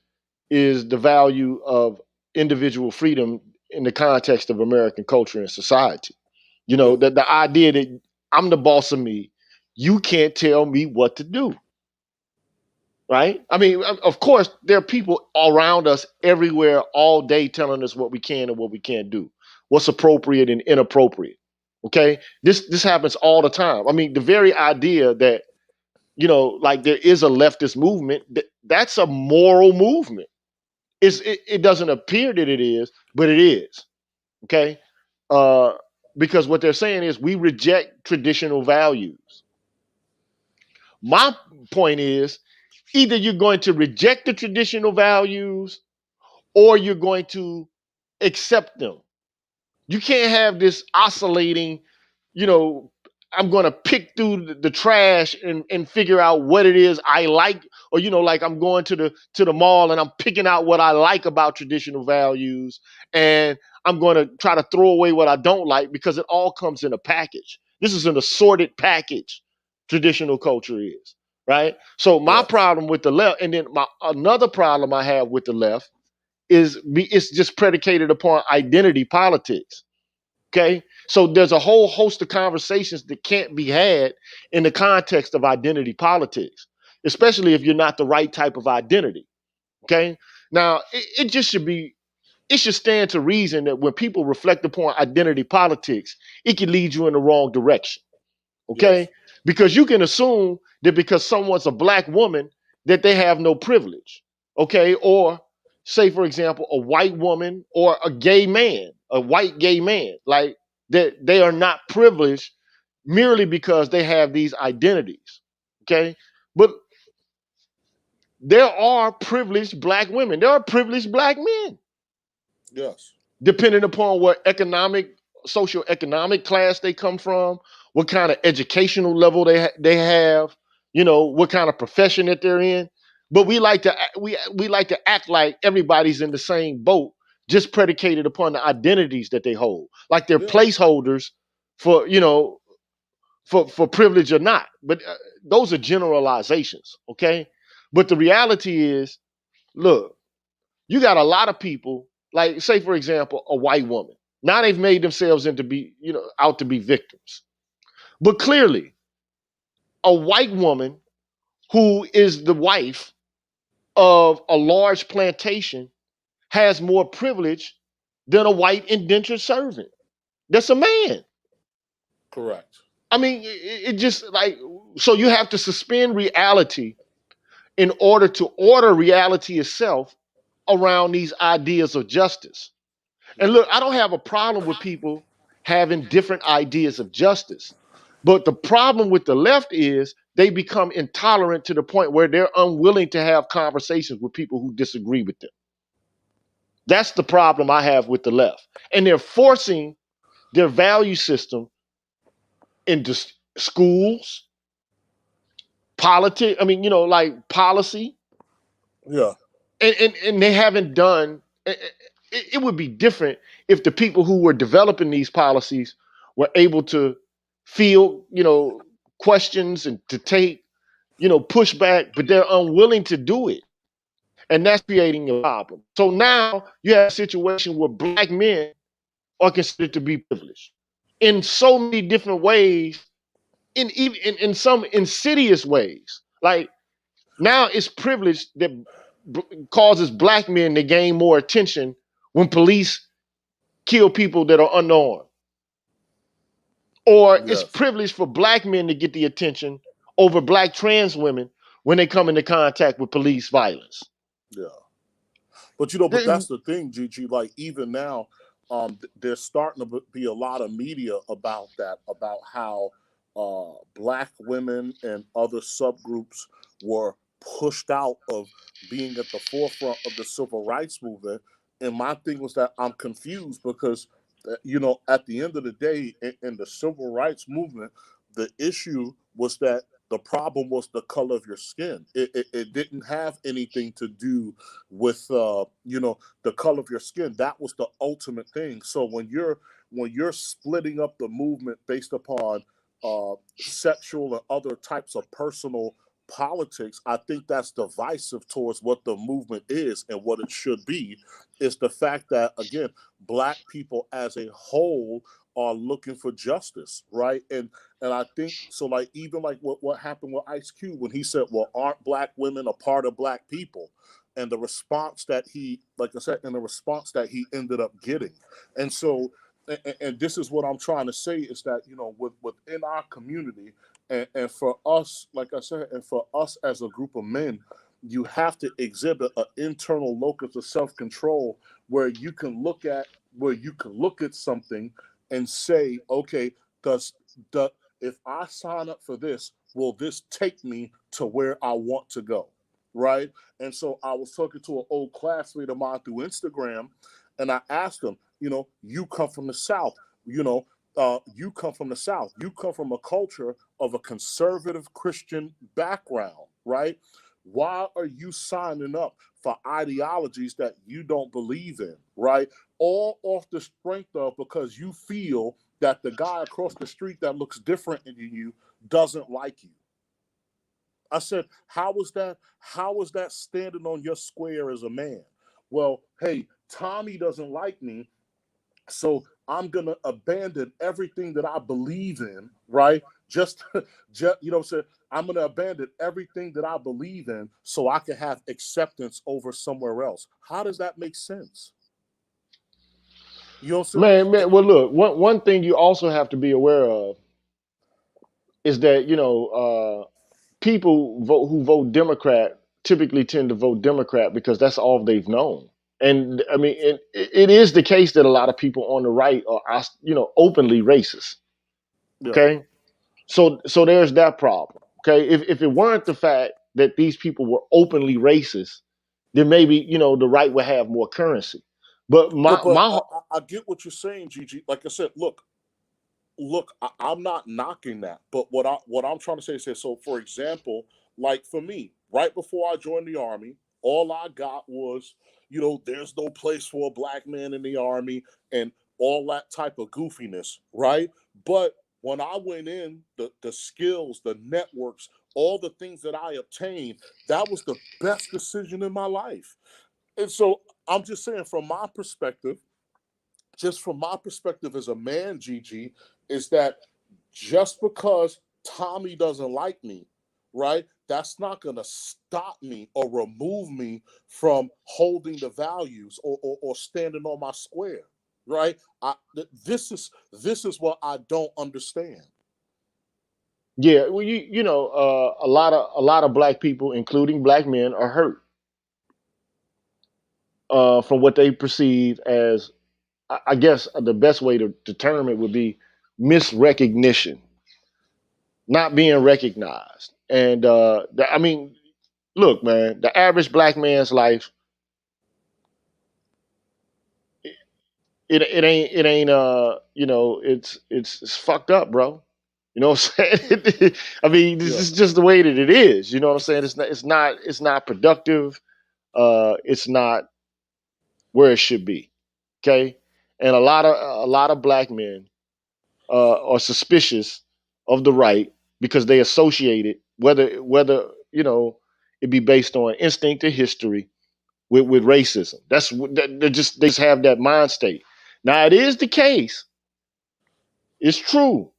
is the value of individual freedom in the context of American culture and society. Yeah, The idea that I'm the boss of me, you can't tell me what to do. Right? I mean, of course, there are people around us everywhere all day telling us what we can and what we can't do, what's appropriate and inappropriate. Okay, this happens all the time. I mean, the very idea that like there is a leftist movement, that's a moral movement. It doesn't appear that it is, but it is. Okay, uh, because what they're saying is we reject traditional values. My point is either you're going to reject the traditional values or you're going to accept them. You can't have this oscillating, you know, I'm going to pick through the trash and figure out what it is I like, or like I'm going to the mall and I'm picking out what I like about traditional values, and I'm going to try to throw away what I don't like because it all comes in a package. This is an assorted package. Traditional culture is, right? So my yes, problem with the left, and then my another problem I have with the left is it's just predicated upon identity politics. Okay. So there's a whole host of conversations that can't be had in the context of identity politics, especially if you're not the right type of identity. Okay. Now, it just should be, it should stand to reason that when people reflect upon identity politics, it can lead you in the wrong direction. Okay. yes, Because you can assume that because someone's a black woman, that they have no privilege. Okay. Or say, for example, a white woman or a gay man, a white gay man, like that they are not privileged merely because they have these identities. Okay. But there are privileged black women, there are privileged black men, yes, depending upon what socioeconomic class they come from, what kind of educational level they have, what kind of profession that they're in. But we like to act like everybody's in the same boat, just predicated upon the identities that they hold, like they're yeah, placeholders for for privilege or not. But those are generalizations, okay? But the reality is, look, you got a lot of people, like say for example, a white woman. Now they've made themselves into be, out to be victims. But clearly, a white woman who is the wife of a large plantation has more privilege than a white indentured servant. That's a man. correct. I mean, it just like, so you have to suspend reality in order to order reality itself around these ideas of justice. And Yeah, look, I don't have a problem with people having different ideas of justice. But the problem with the left is they become intolerant to the point where they're unwilling to have conversations with people who disagree with them. That's the problem I have with the left. And they're forcing their value system into schools, politics, I mean, like policy, Yeah. And they haven't done. It would be different if the people who were developing these policies were able to field, questions and to take, pushback, but they're unwilling to do it, and that's creating a problem. So now you have a situation where black men are considered to be privileged in so many different ways, in even in some insidious ways. Like now, it's privilege that causes black men to gain more attention when police kill people that are unarmed, or it's Yes. privilege for black men to get the attention over black trans women when they come into contact with police violence. Yeah. But that's the thing, Gigi. Like even now, there's starting to be a lot of media about that, about how black women and other subgroups were pushed out of being at the forefront of the civil rights movement. And my thing was that I'm confused because, at the end of the day, in the civil rights movement, the issue was that the problem was the color of your skin. It didn't have anything to do with the color of your skin. That was the ultimate thing. So when you're splitting up the movement based upon sexual and other types of personal politics, I think that's divisive towards what the movement is and what it should be. Is the fact that, again, black people as a whole are looking for justice, right? And I think so. Like even like what happened with Ice Cube when he said, "Well, aren't black women a part of black people?" And the response that he, like I said, and the response that he ended up getting. And so, and this is what I'm trying to say is that, within our community, and for us, like I said, and for us as a group of men, you have to exhibit an internal locus of self-control where you can look at something and say, okay, does the if I sign up for this, will this take me to where I want to go? Right. And so I was talking to an old classmate of mine through Instagram, and I asked him, you come from the South, you come from the South, you come from a culture of a conservative Christian background, right? Why are you signing up for ideologies that you don't believe in, right? All off the strength of because you feel that the guy across the street that looks different than you doesn't like you. I said, how is that standing on your square as a man? Well, hey, Tommy doesn't like me, so I'm gonna abandon everything that I believe in, right? Just what I'm saying. I'm gonna abandon everything that I believe in so I can have acceptance over somewhere else. How does that make sense? You know what I'm saying? Man. Well, look, one thing you also have to be aware of is that people who vote Democrat typically tend to vote Democrat because that's all they've known. And I mean, it is the case that a lot of people on the right are, openly racist. Yeah. Okay, so there's that problem. Okay, if it weren't the fact that these people were openly racist, then maybe the right would have more currency. But But my I get what you're saying, Gigi. Like I said, look, I'm not knocking that, but what I'm trying to say is this. So, for example, like for me, right before I joined the army, all I got was, there's no place for a black man in the army and all that type of goofiness, right? But when I went in, the skills, the networks, all the things that I obtained, that was the best decision in my life. And so I'm just saying, just from my perspective as a man, Gigi, is that just because Tommy doesn't like me, right? That's not going to stop me or remove me from holding the values or standing on my square, right? This is what I don't understand. Yeah, well, a lot of black people, including black men, are hurt from what they perceive as. I guess the best way to determine it would be misrecognition, not being recognized. And I mean, look, man, the average black man's life, it ain't it's fucked up, bro. You know what I'm saying? I mean, this Yeah. is just the way that it is. You know what I'm saying? It's not productive. it's not where it should be. Okay, and a lot of black men are suspicious of the right because they associate it, whether it be based on instinct or history, with racism. They just have that mind state. Now it is the case. It's true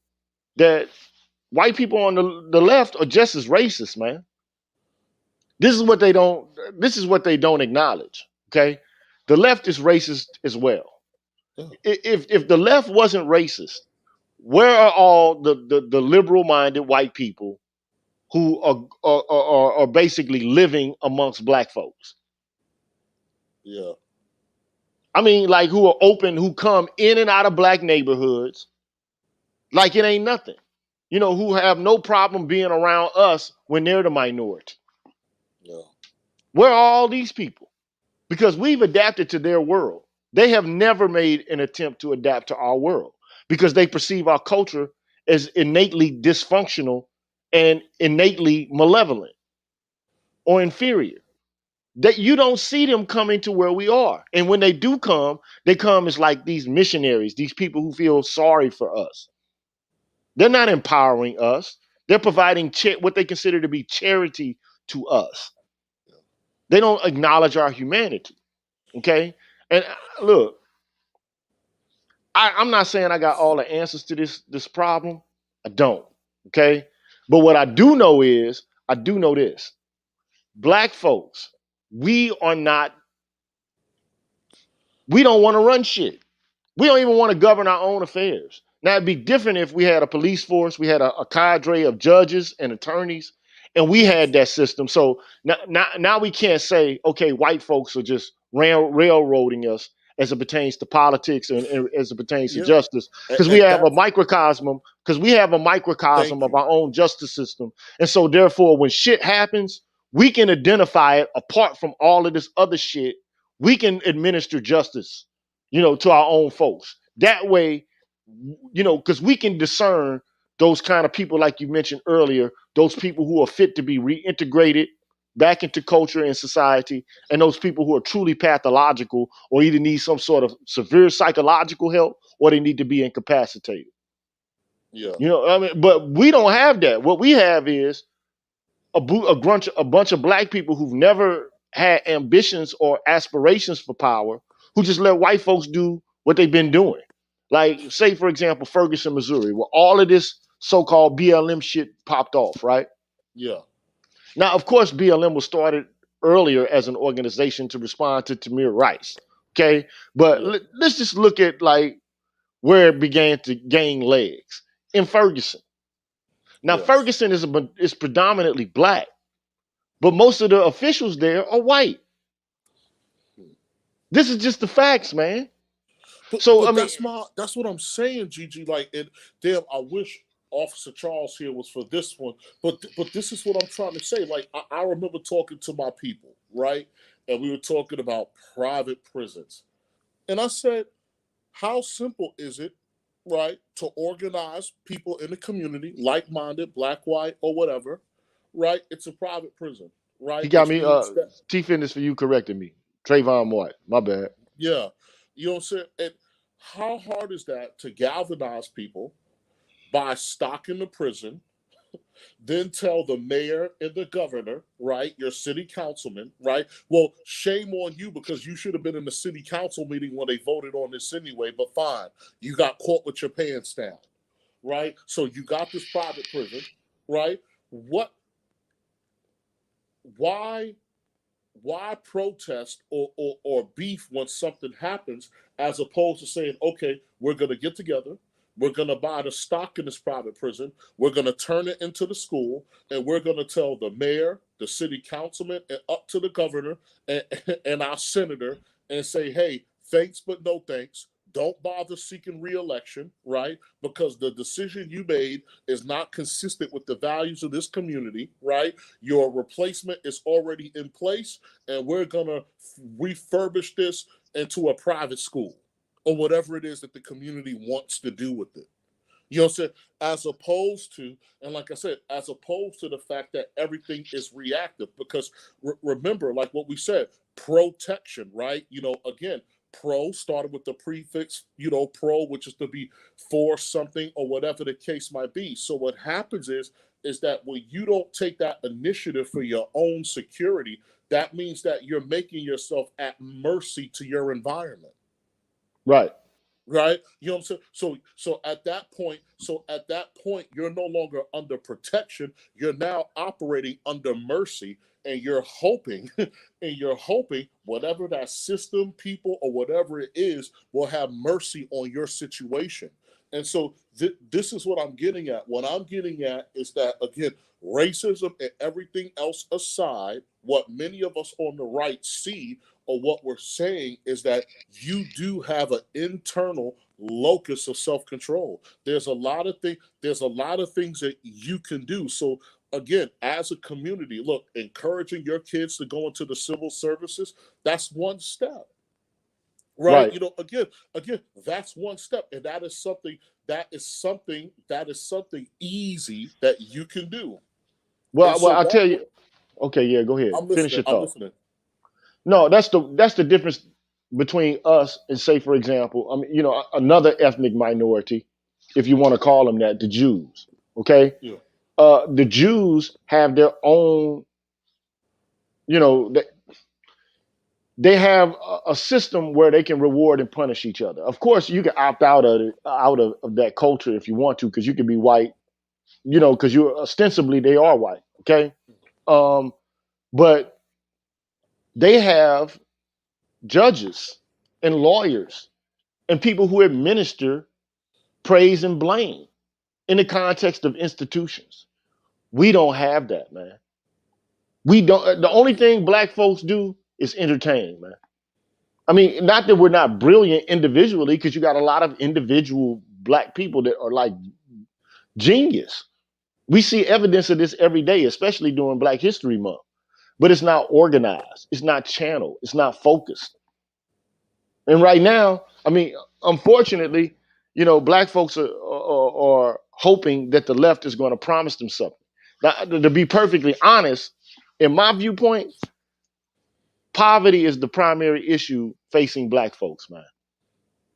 that white people on the left are just as racist, man. This is what they don't. This is what they don't acknowledge. Okay, the left is racist as well. Yeah. If the left wasn't racist, where are all the liberal minded white people who are basically living amongst black folks? Yeah. I mean, like, who are open, who come in and out of black neighborhoods like it ain't nothing. Who have no problem being around us when they're the minority. Yeah. Where are all these people? Because we've adapted to their world. They have never made an attempt to adapt to our world because they perceive our culture as innately dysfunctional and innately malevolent or inferior. That you don't see them coming to where we are. And when they do come, they come as like these missionaries, these people who feel sorry for us. They're not empowering us. They're providing what they consider to be charity to us. They don't acknowledge our humanity. Okay? And look, I'm not saying I got all the answers to this problem. I don't. Okay? But what I do know is, I do know this. Black folks, we don't want to run shit. We don't even want to govern our own affairs. Now, it'd be different if we had a police force, we had a cadre of judges and attorneys, and we had that system. So now we can't say, okay, white folks are just railroading us as it pertains to politics and as it pertains to Yeah. justice, because we And have a that's microcosm, thank of you. our own justice system. And so therefore, when shit happens, we can identify it apart from all of this other shit. We can administer justice, to our own folks. That way, because we can discern those kind of people, like you mentioned earlier, those people who are fit to be reintegrated back into culture and society, and those people who are truly pathological or either need some sort of severe psychological help or they need to be incapacitated. Yeah. I mean, but we don't have that. What we have is a bunch of black people who've never had ambitions or aspirations for power, who just let white folks do what they've been doing. Like, say, for example, Ferguson, Missouri, where all of this so-called BLM shit popped off, right? Yeah. Now, of course, BLM was started earlier as an organization to respond to Tamir Rice, okay? But Yeah. let's just look at, like, where it began to gain legs in Ferguson. Now, Yes. Ferguson is predominantly black, but most of the officials there are white. This is just the facts, man. So I But mean, that's what I'm saying, Gigi. Like, damn, I wish Officer Charles here was for this one. But this is what I'm trying to say. Like, I remember talking to my people, right? And we were talking about private prisons. And I said, how simple is it, right, to organize people in the community, like-minded, black, white, or whatever, right? It's a private prison, he right? got Which me. means that, T Fitness for you correcting me. Trayvon White. My bad. yeah, you know what I'm saying? And how hard is that to galvanize people by stocking the prison, then tell the mayor and the governor, right, your city councilman, right? Well, shame on you because you should have been in the city council meeting when they voted on this anyway, but fine. You got caught with your pants down, right? So you got this private prison, right? What, why protest or beef when something happens as opposed to saying, okay, we're going to get together, we're going to buy the stock in this private prison, we're going to turn it into the school, and we're going to tell the mayor, the city councilman, and up to the governor and, and our senator and say, hey, thanks but no thanks. Don't bother seeking re-election, right? Because the decision you made is not consistent with the values of this community, right? Your replacement is already in place, and we're going to refurbish this into a private school or whatever it is that the community wants to do with it. You know what I'm saying? As opposed to, and like I said, as opposed to the fact that everything is reactive. Because remember, like what we said, protection, right? Again, pro started with the prefix, pro, which is to be for something or whatever the case might be. So what happens is that when you don't take that initiative for your own security, that means that you're making yourself at mercy to your environment. Right. Right? You know what I'm saying? So at that point, you're no longer under protection. You're now operating under mercy, and you're hoping, whatever that system, people, or whatever it is will have mercy on your situation. And so this is what I'm getting at. What I'm getting at is that, again, racism and everything else aside, what many of us on the right see, or what we're saying, is that you do have an internal locus of self-control. There's a lot of things that you can do. So again, as a community, look, encouraging your kids to go into the civil services, that's one step. Right? Right. Again, that's one step. And that is something easy that you can do. Well, So I'll tell you. Okay, yeah, go ahead. Finish your I'm thought. listening. No, that's the difference between us and, say, for example, I mean, another ethnic minority, if you want to call them that, the Jews. Okay, Yeah. the Jews have their own, they have a system where they can reward and punish each other. Of course, you can opt out of that culture if you want to, because you can be white, because you're ostensibly they are white. Okay, but they have judges and lawyers and people who administer praise and blame in the context of institutions. We don't have that, man. We don't. The only thing black folks do is entertain, man. I mean, not that we're not brilliant individually, because you got a lot of individual black people that are like genius. We see evidence of this every day, especially during Black History Month. But it's not organized. It's not channeled. It's not focused. And right now, I mean, unfortunately, black folks are hoping that the left is going to promise them something. Now, to be perfectly honest, in my viewpoint, poverty is the primary issue facing black folks, man.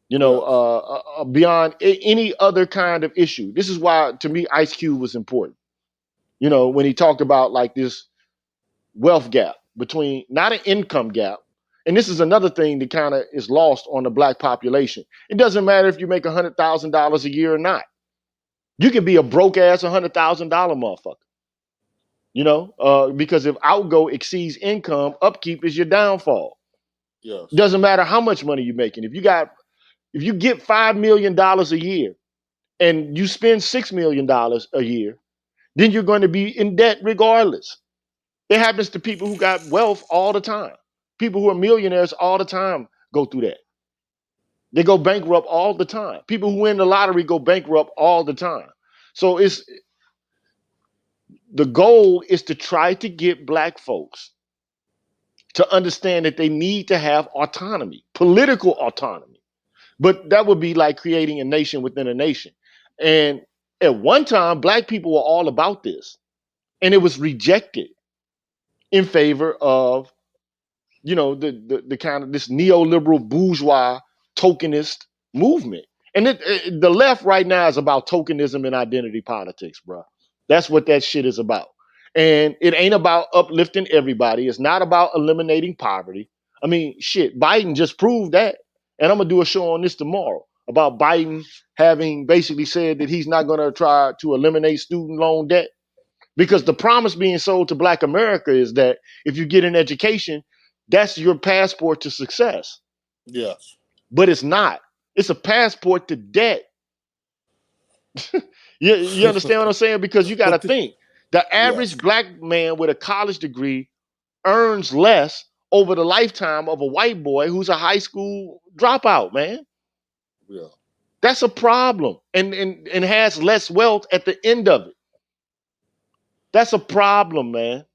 Yes. Beyond any other kind of issue. This is why, to me, Ice Cube was important. When he talked about like this wealth gap between, not an income gap. And this is another thing that kind of is lost on the black population. It doesn't matter if you make $100,000 a year or not. You can be a broke ass $100,000 motherfucker. Because if outgo exceeds income, upkeep is your downfall. Yes. Doesn't matter how much money you're making. If you get $5 million a year and you spend $6 million a year, then you're going to be in debt regardless. It happens to people who got wealth all the time. People who are millionaires all the time go through that. They go bankrupt all the time. People who win the lottery go bankrupt all the time. So the goal is to try to get black folks to understand that they need to have autonomy, political autonomy. But that would be like creating a nation within a nation. And at one time, black people were all about this. And it was rejected in favor of, the kind of this neoliberal bourgeois tokenist movement. And the left right now is about tokenism and identity politics, bro. That's what that shit is about. And it ain't about uplifting everybody. It's not about eliminating poverty. I mean, shit, Biden just proved that. And I'm going to do a show on this tomorrow about Biden having basically said that he's not going to try to eliminate student loan debt. Because the promise being sold to Black America is that if you get an education, that's your passport to success. Yes. But it's not. It's a passport to debt. you understand what I'm saying? Because you got to think. The average black man with a college degree earns less over the lifetime of a white boy who's a high school dropout, man. Yeah. That's a problem. And has less wealth at the end of it. That's a problem, man.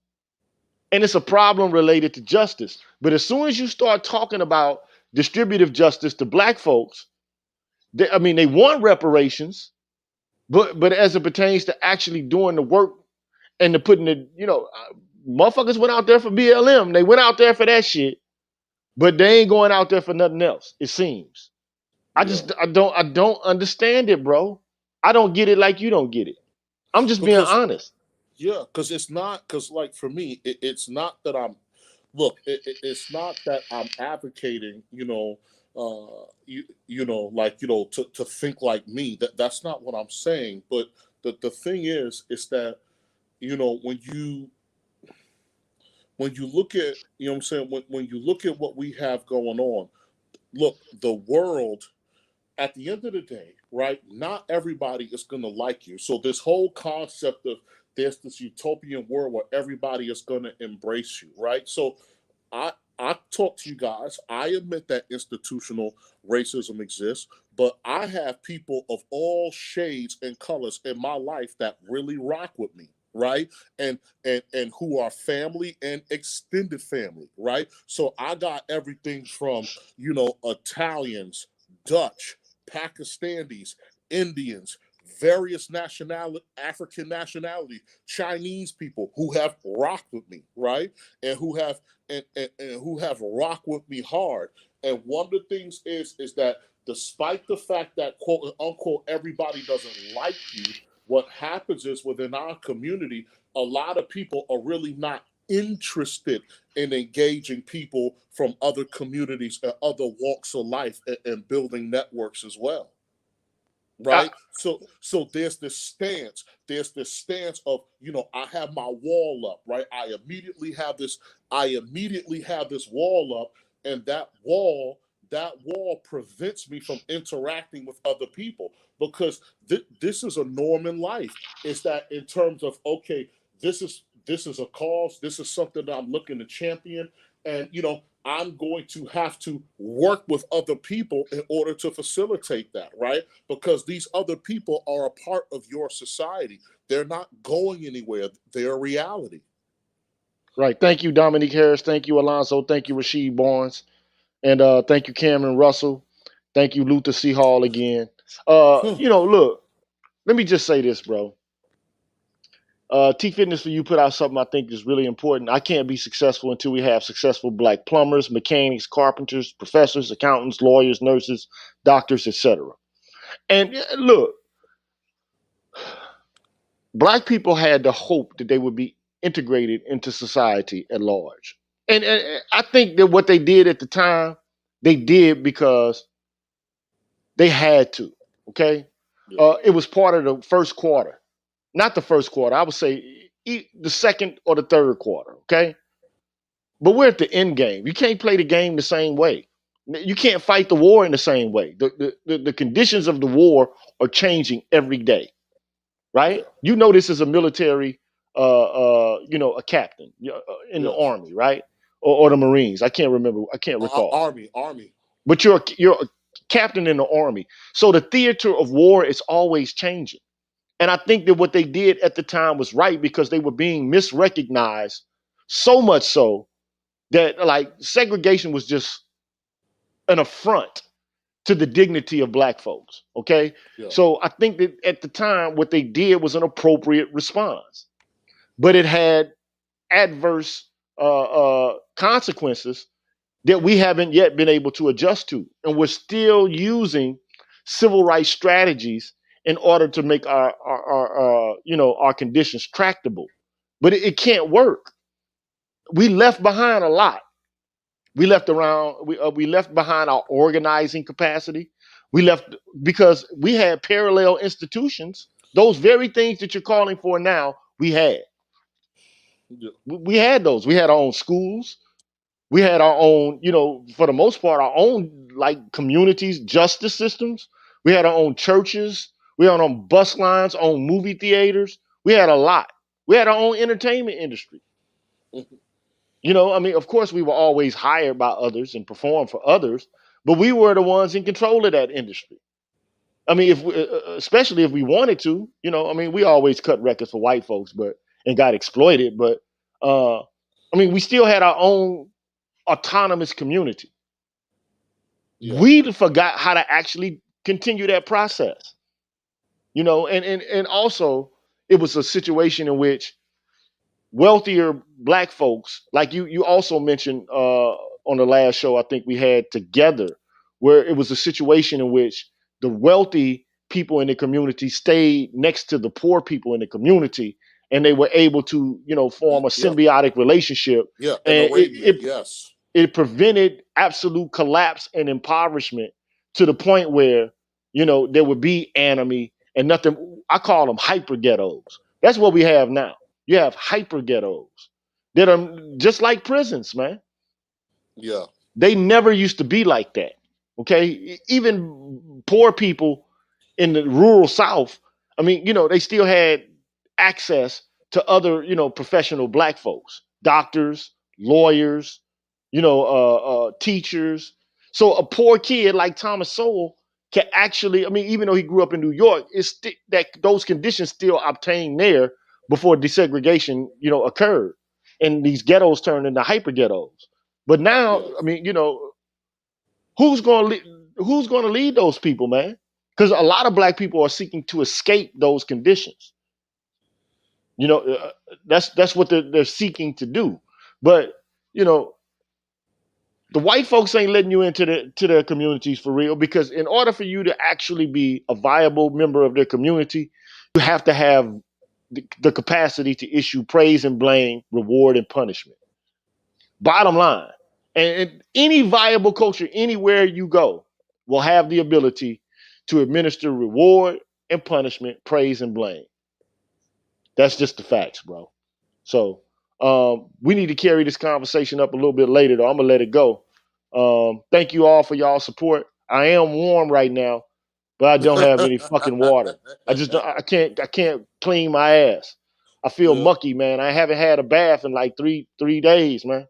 And it's a problem related to justice. But as soon as you start talking about distributive justice to black folks, they want reparations. But as it pertains to actually doing the work and to putting the, motherfuckers went out there for BLM. They went out there for that shit, but they ain't going out there for nothing else. It seems. Yeah. I don't understand it, bro. I don't get it like you don't get it. I'm just being Because honest. yeah, because it's not because like for me, it's not that I'm look. It's not that I'm advocating. Like to think like me. That's not what I'm saying. But the thing is that when you look at what I'm saying when you look at what we have going on, look, the world at the end of the day, right? Not everybody is going to like you. So this whole concept of there's this utopian world where everybody is going to embrace you, right? So I talk to you guys. I admit that institutional racism exists, but I have people of all shades and colors in my life that really rock with me, right? And who are family and extended family, right? So I got everything from Italians, Dutch, Pakistanis, Indians, various nationality, African nationality, Chinese people who have rocked with me, right? And who have and who have rocked with me hard. And one of the things is that despite the fact that quote unquote everybody doesn't like you, what happens is within our community, a lot of people are really not interested in engaging people from other communities and other walks of life and building networks as well, I, right? So there's this stance of I have my wall up, right? I immediately have this wall up, and that wall prevents me from interacting with other people because this is a norm in life. It's that in terms of, okay, this is a cause, this is something that I'm looking to champion, and I'm going to have to work with other people in order to facilitate that, right? Because these other people are a part of your society. They're not going anywhere. They're a reality. right. Thank you, Dominique Harris. Thank you, Alonzo. Thank you, Rasheed Barnes. And thank you, Cameron Russell. Thank you, Luther C. Hall again. Look, let me just say this, bro. T Fitness for You put out something I think is really important. I can't be successful until we have successful black plumbers, mechanics, carpenters, professors, accountants, lawyers, nurses, doctors, etc. And look, black people had the hope that they would be integrated into society at large. And I think that what they did at the time, they did because they had to. Okay, Yeah, it was part of the first quarter, not the first quarter. I would say the second or the third quarter. Okay, but we're at the end game. You can't play the game the same way. You can't fight the war in the same way. The conditions of the war are changing every day, right? yeah, This is a military, a captain in the yes. army, right? Or the Marines. I can't remember. I can't recall. Army. But you're a captain in the army. So the theater of war is always changing. And I think that what they did at the time was right because they were being misrecognized so much so that like segregation was just an affront to the dignity of black folks. Okay. Yeah, So I think that at the time, what they did was an appropriate response, but it had adverse consequences that we haven't yet been able to adjust to. And we're still using civil rights strategies in order to make our conditions tractable. But it can't work. We left behind a lot. We left behind our organizing capacity. We left because we had parallel institutions. Those very things that you're calling for now, we had. yeah, We had those. We had our own schools. We had our own, for the most part, our own like communities, justice systems. We had our own churches. We had our own bus lines, own movie theaters. We had a lot. We had our own entertainment industry. Of course, we were always hired by others and performed for others, but we were the ones in control of that industry. If especially if we wanted to, we always cut records for white folks, but and got exploited. But we still had our own autonomous community. yeah. We forgot how to actually continue that process. And also it was a situation in which wealthier black folks, like you also mentioned on the last show I think we had together, where it was a situation in which the wealthy people in the community stayed next to the poor people in the community, and they were able to form a Yeah, symbiotic relationship, yeah, an and arrangement. Yes, it prevented absolute collapse and impoverishment to the point where there would be enemy and nothing. I call them hyper ghettos. That's what we have now. You have hyper ghettos that are just like prisons, man. yeah, They never used to be like that. Okay, even poor people in the rural South, I mean, they still had access to other, professional black folks, doctors, lawyers, teachers. So a poor kid like Thomas Sowell can actually, I mean, even though he grew up in New York, that those conditions still obtained there before desegregation, occurred, and these ghettos turned into hyper ghettos. But now, yeah, I mean, who's going to who's going to lead those people, man? Because a lot of black people are seeking to escape those conditions. You know, that's what they're seeking to do. But you know, the white folks ain't letting you into their communities for real, because in order for you to actually be a viable member of their community, you have to have the capacity to issue praise and blame, reward and punishment. Bottom line. And any viable culture, anywhere you go, will have the ability to administer reward and punishment, praise and blame. That's just the facts, bro. So we need to carry this conversation up a little bit later, though. I'm gonna let it go. Thank you all for y'all support. I am warm right now, but I don't have any fucking water. I can't clean my ass. I feel yeah. mucky, man. I haven't had a bath in like three days, man. You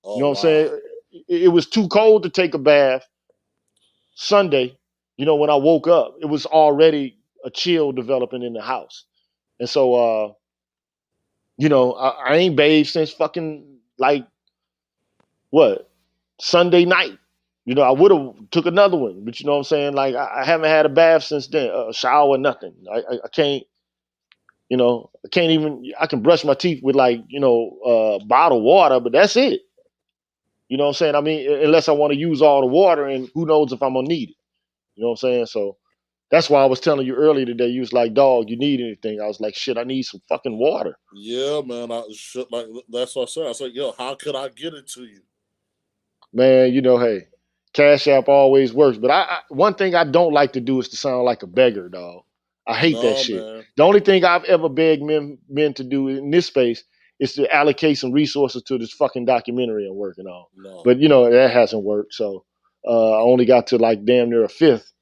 Oh know what I'm saying? wow. It was too cold to take a bath Sunday. When I woke up, it was already a chill developing in the house. And so, I ain't bathed since fucking like what Sunday night. I would have took another one, but you know what I'm saying? Like I haven't had a bath since then, a shower, nothing. I can't, I can't even. I can brush my teeth with like bottled water, but that's it. You know what I'm saying? I mean, unless I want to use all the water, and who knows if I'm gonna need it. You know what I'm saying? So that's why I was telling you earlier today. You was like, "Dog, you need anything?" I was like, "Shit, I need some fucking water." Yeah, man. I should like that's what I said. I was like, yo, how could I get it to you? Man, hey, Cash App always works. But one thing I don't like to do is to sound like a beggar, dog. I hate that No, shit. man. The only thing I've ever begged men to do in this space is to allocate some resources to this fucking documentary I'm working on. No, But that hasn't worked. So I only got to like damn near a fifth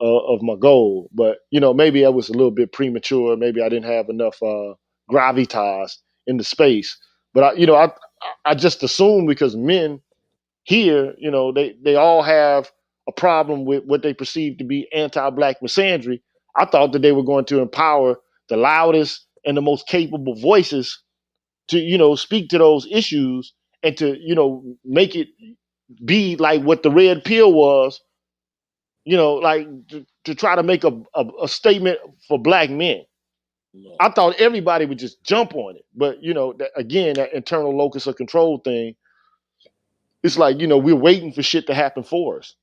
of my goal. But maybe I was a little bit premature. Maybe I didn't have enough gravitas in the space. But I just assumed because men here, they all have a problem with what they perceive to be anti-black misandry. I thought that they were going to empower the loudest and the most capable voices to, speak to those issues and to, make it be like what the red pill was, like to try to make a statement for black men. no. I thought everybody would just jump on it. But, again, that internal locus of control thing, it's like, we're waiting for shit to happen for us.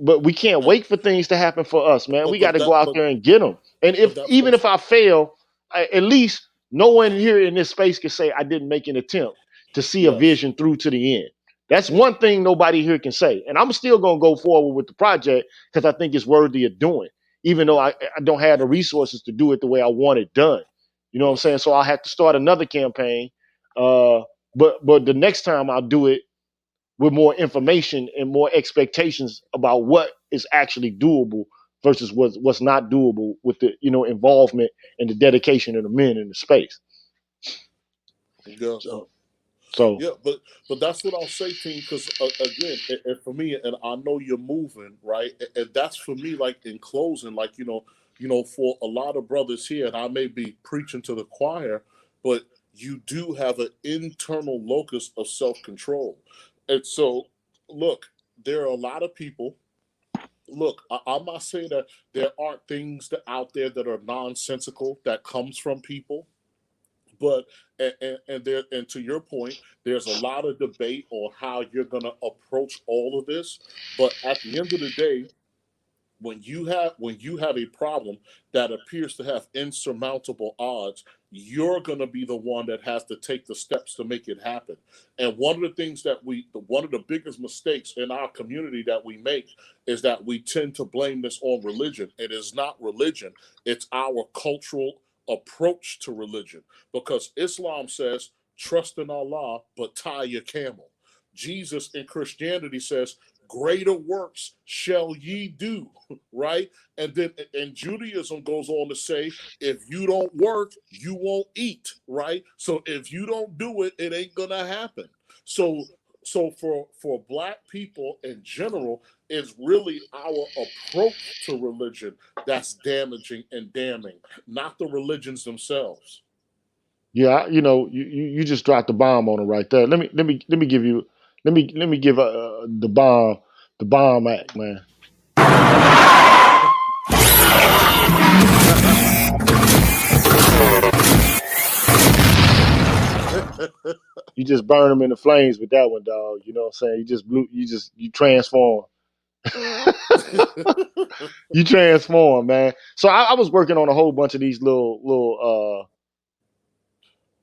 But we can't And, wait for things to happen for us, man. We got but to go that out there and get them. And but if that's even what if I fail, at least no one here in this space can say I didn't make an attempt to see a yes, vision through to the end. That's one thing nobody here can say. And I'm still gonna go forward with the project because I think it's worthy of doing, even though yeah, I don't have the resources to do it the way I want it done. You know what I'm saying? yes, So I have to start another campaign. Uh, but the next time I'll do it with more information and more expectations about what is actually doable versus what's not doable with the involvement and the dedication of the men in the space. yeah. So, Yeah, but that's what I'll say, team. Because again, and for me, and I know you're moving right, and that's for me. Like in closing, like for a lot of brothers here, and I may be preaching to the choir, but you do have an internal locus of self control, and so look, there are a lot of people look, I'm not saying that there aren't things that out there that are nonsensical that comes from people, but and to your point, there's a lot of debate on how you're going to approach all of this. But at the end of the day, when you have a problem that appears to have insurmountable odds, you're going to be the one that has to take the steps to make it happen. And one of the things that one of the biggest mistakes in our community that we make is that we tend to blame this on religion. It is not religion, it's our cultural approach to religion, because Islam says trust in Allah but tie your camel. Jesus in Christianity says greater works shall ye do, right? And then and Judaism goes on to say, if you don't work, you won't eat, right? So if you don't do it, it ain't gonna happen. So for black people in general, it's really our approach to religion that's damaging and damning, not the religions themselves. Yeah, you just dropped the bomb on it right there. Let me give you let me give the bomb act, man. You just burn them in the flames with that one, dog. You know what I'm saying? You transform. You transform, man. So I was working on a whole bunch of these little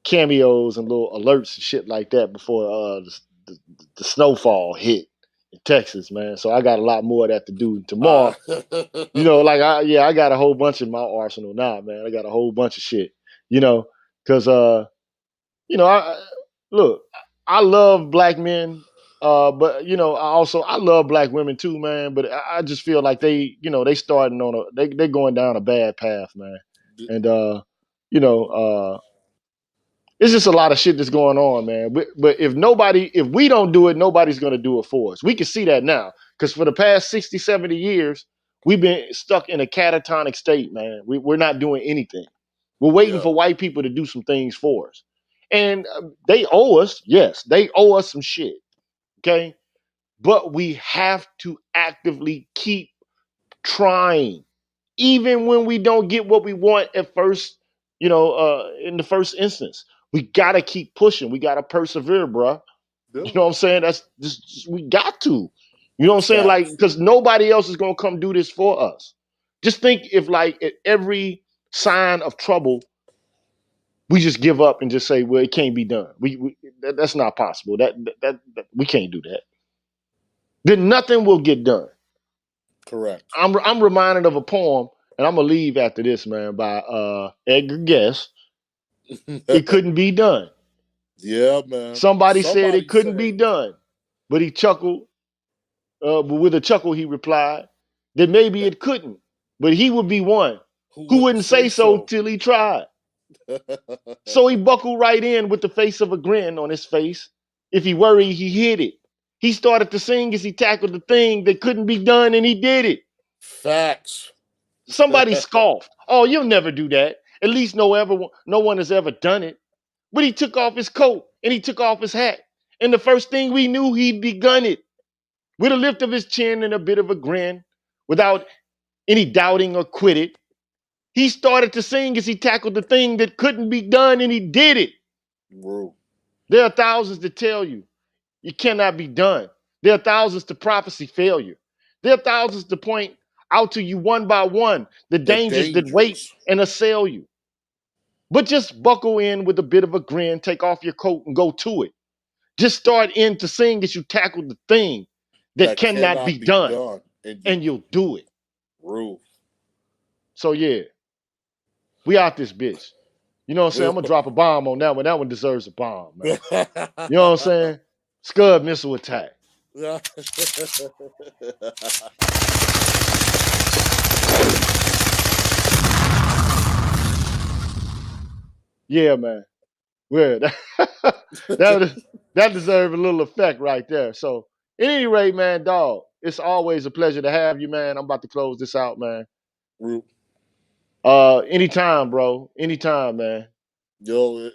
cameos and little alerts and shit like that before the snowfall hit in Texas, man. So I got a lot more of that to do tomorrow. I got a whole bunch in my arsenal now, man. I got a whole bunch of shit, because I look, I love black men, but I love black women too, man. But I just feel like they starting on they going down a bad path, man. And you know, it's just a lot of shit that's going on, man. But if we don't do it, nobody's going to do it for us. We can see that now because for the past 60, 70 years, we've been stuck in a catatonic state, man. We're not doing anything. We're waiting Yeah, for white people to do some things for us. And they owe us, yes, they owe us some shit, okay? But we have to actively keep trying, even when we don't get what we want at first, in the first instance. We gotta keep pushing. We gotta persevere, bro. yeah. You know what I'm saying? That's just we got to. You know what I'm saying? Like, Facts. because nobody else is gonna come do this for us. Just think if, like, at every sign of trouble, we just give up and just say, "Well, it can't be done." That's not possible. That we can't do that. Then nothing will get done. Correct. I'm reminded of a poem, and I'm gonna leave after this, man, by Edgar Guest. It couldn't be done. Yeah, man. Somebody said it Somebody couldn't be said done, but he chuckled. But with a chuckle, he replied that maybe that it couldn't, but he would be one who who wouldn't wouldn't say say so so. till he tried. So he buckled right in with the face of a grin on his face. If he worried, he hid it. He started to sing as he tackled the thing that couldn't be done, and he did it. Facts. Somebody scoffed. Oh, you'll never do that. At least no one has ever done it. But he took off his coat and he took off his hat. And the first thing we knew, he'd begun it. With a lift of his chin and a bit of a grin, without any doubting or quitted, he started to sing as he tackled the thing that couldn't be done, and he did it. Bro. There are thousands to tell you it cannot be done. There are thousands to prophecy failure. There are thousands to point out to you one by one the The dangers that wait dangers. and assail you. But just buckle in with a bit of a grin, take off your coat and go to it. Just start in to sing as you tackle the thing that That cannot be cannot be done, done. And you and you'll do it. rule. So yeah, we out this bitch. You know what I'm saying? I'm gonna drop a bomb on that one. That one deserves a bomb, man. You know what I'm saying? Scud missile attack. Yeah, man. Weird. That deserves a little effect right there. So, at any rate, man, dog, it's always a pleasure to have you, man. I'm about to close this out, man. Rule. Anytime, bro. Anytime, man. Yo,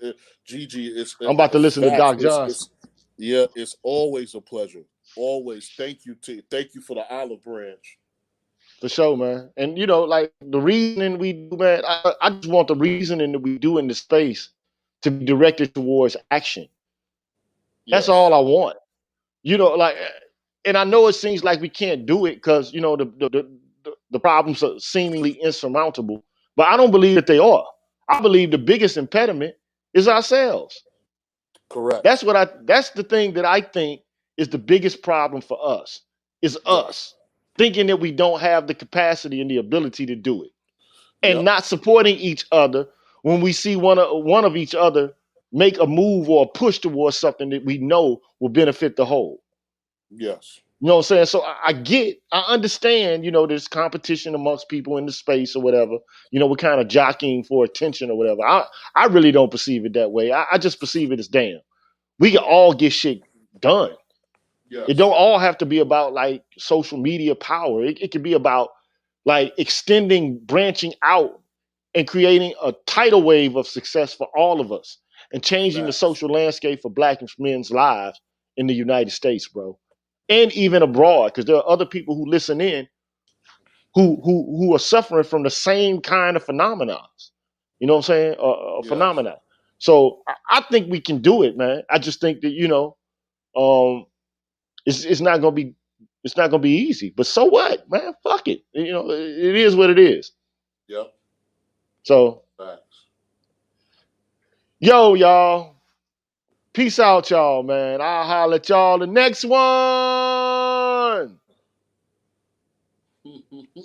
Gigi, I'm about to listen to facts. Doc Johnson. Yeah, it's always a pleasure. Always. Thank you for the olive branch. For sure, man. And you know, like the reasoning we do, man, I just want the reasoning that we do in the space to be directed towards action. That's Yes. all I want. You know, like, and I know it seems like we can't do it because you know the problems are seemingly insurmountable, but I don't believe that they are. I believe the biggest impediment is ourselves. Correct. That's the thing that I think is the biggest problem for us is Yes. us thinking that we don't have the capacity and the ability to do it and Yep. not supporting each other when we see one of each other make a move or a push towards something that we know will benefit the whole. Yes. You know what I'm saying? So I understand, you know, there's competition amongst people in the space or whatever. You know, we're kind of jockeying for attention or whatever. I really don't perceive it that way. I just perceive it as damn. We can all get shit done. It Yes. don't all have to be about like social media power. It can be about like extending, branching out, and creating a tidal wave of success for all of us and changing the Facts. social landscape for Black men's lives in the United States, bro, and even abroad, because there are other people who listen in who are suffering from the same kind of phenomena. You know what I'm saying? Yes. Phenomena. So I think we can do it, man. I just think that you know, um, it's not gonna be easy. But so what, man? Fuck it. You know, it is what it is. Yep. So Facts. yo, y'all. Peace out, y'all, man. I'll holler at y'all the next one.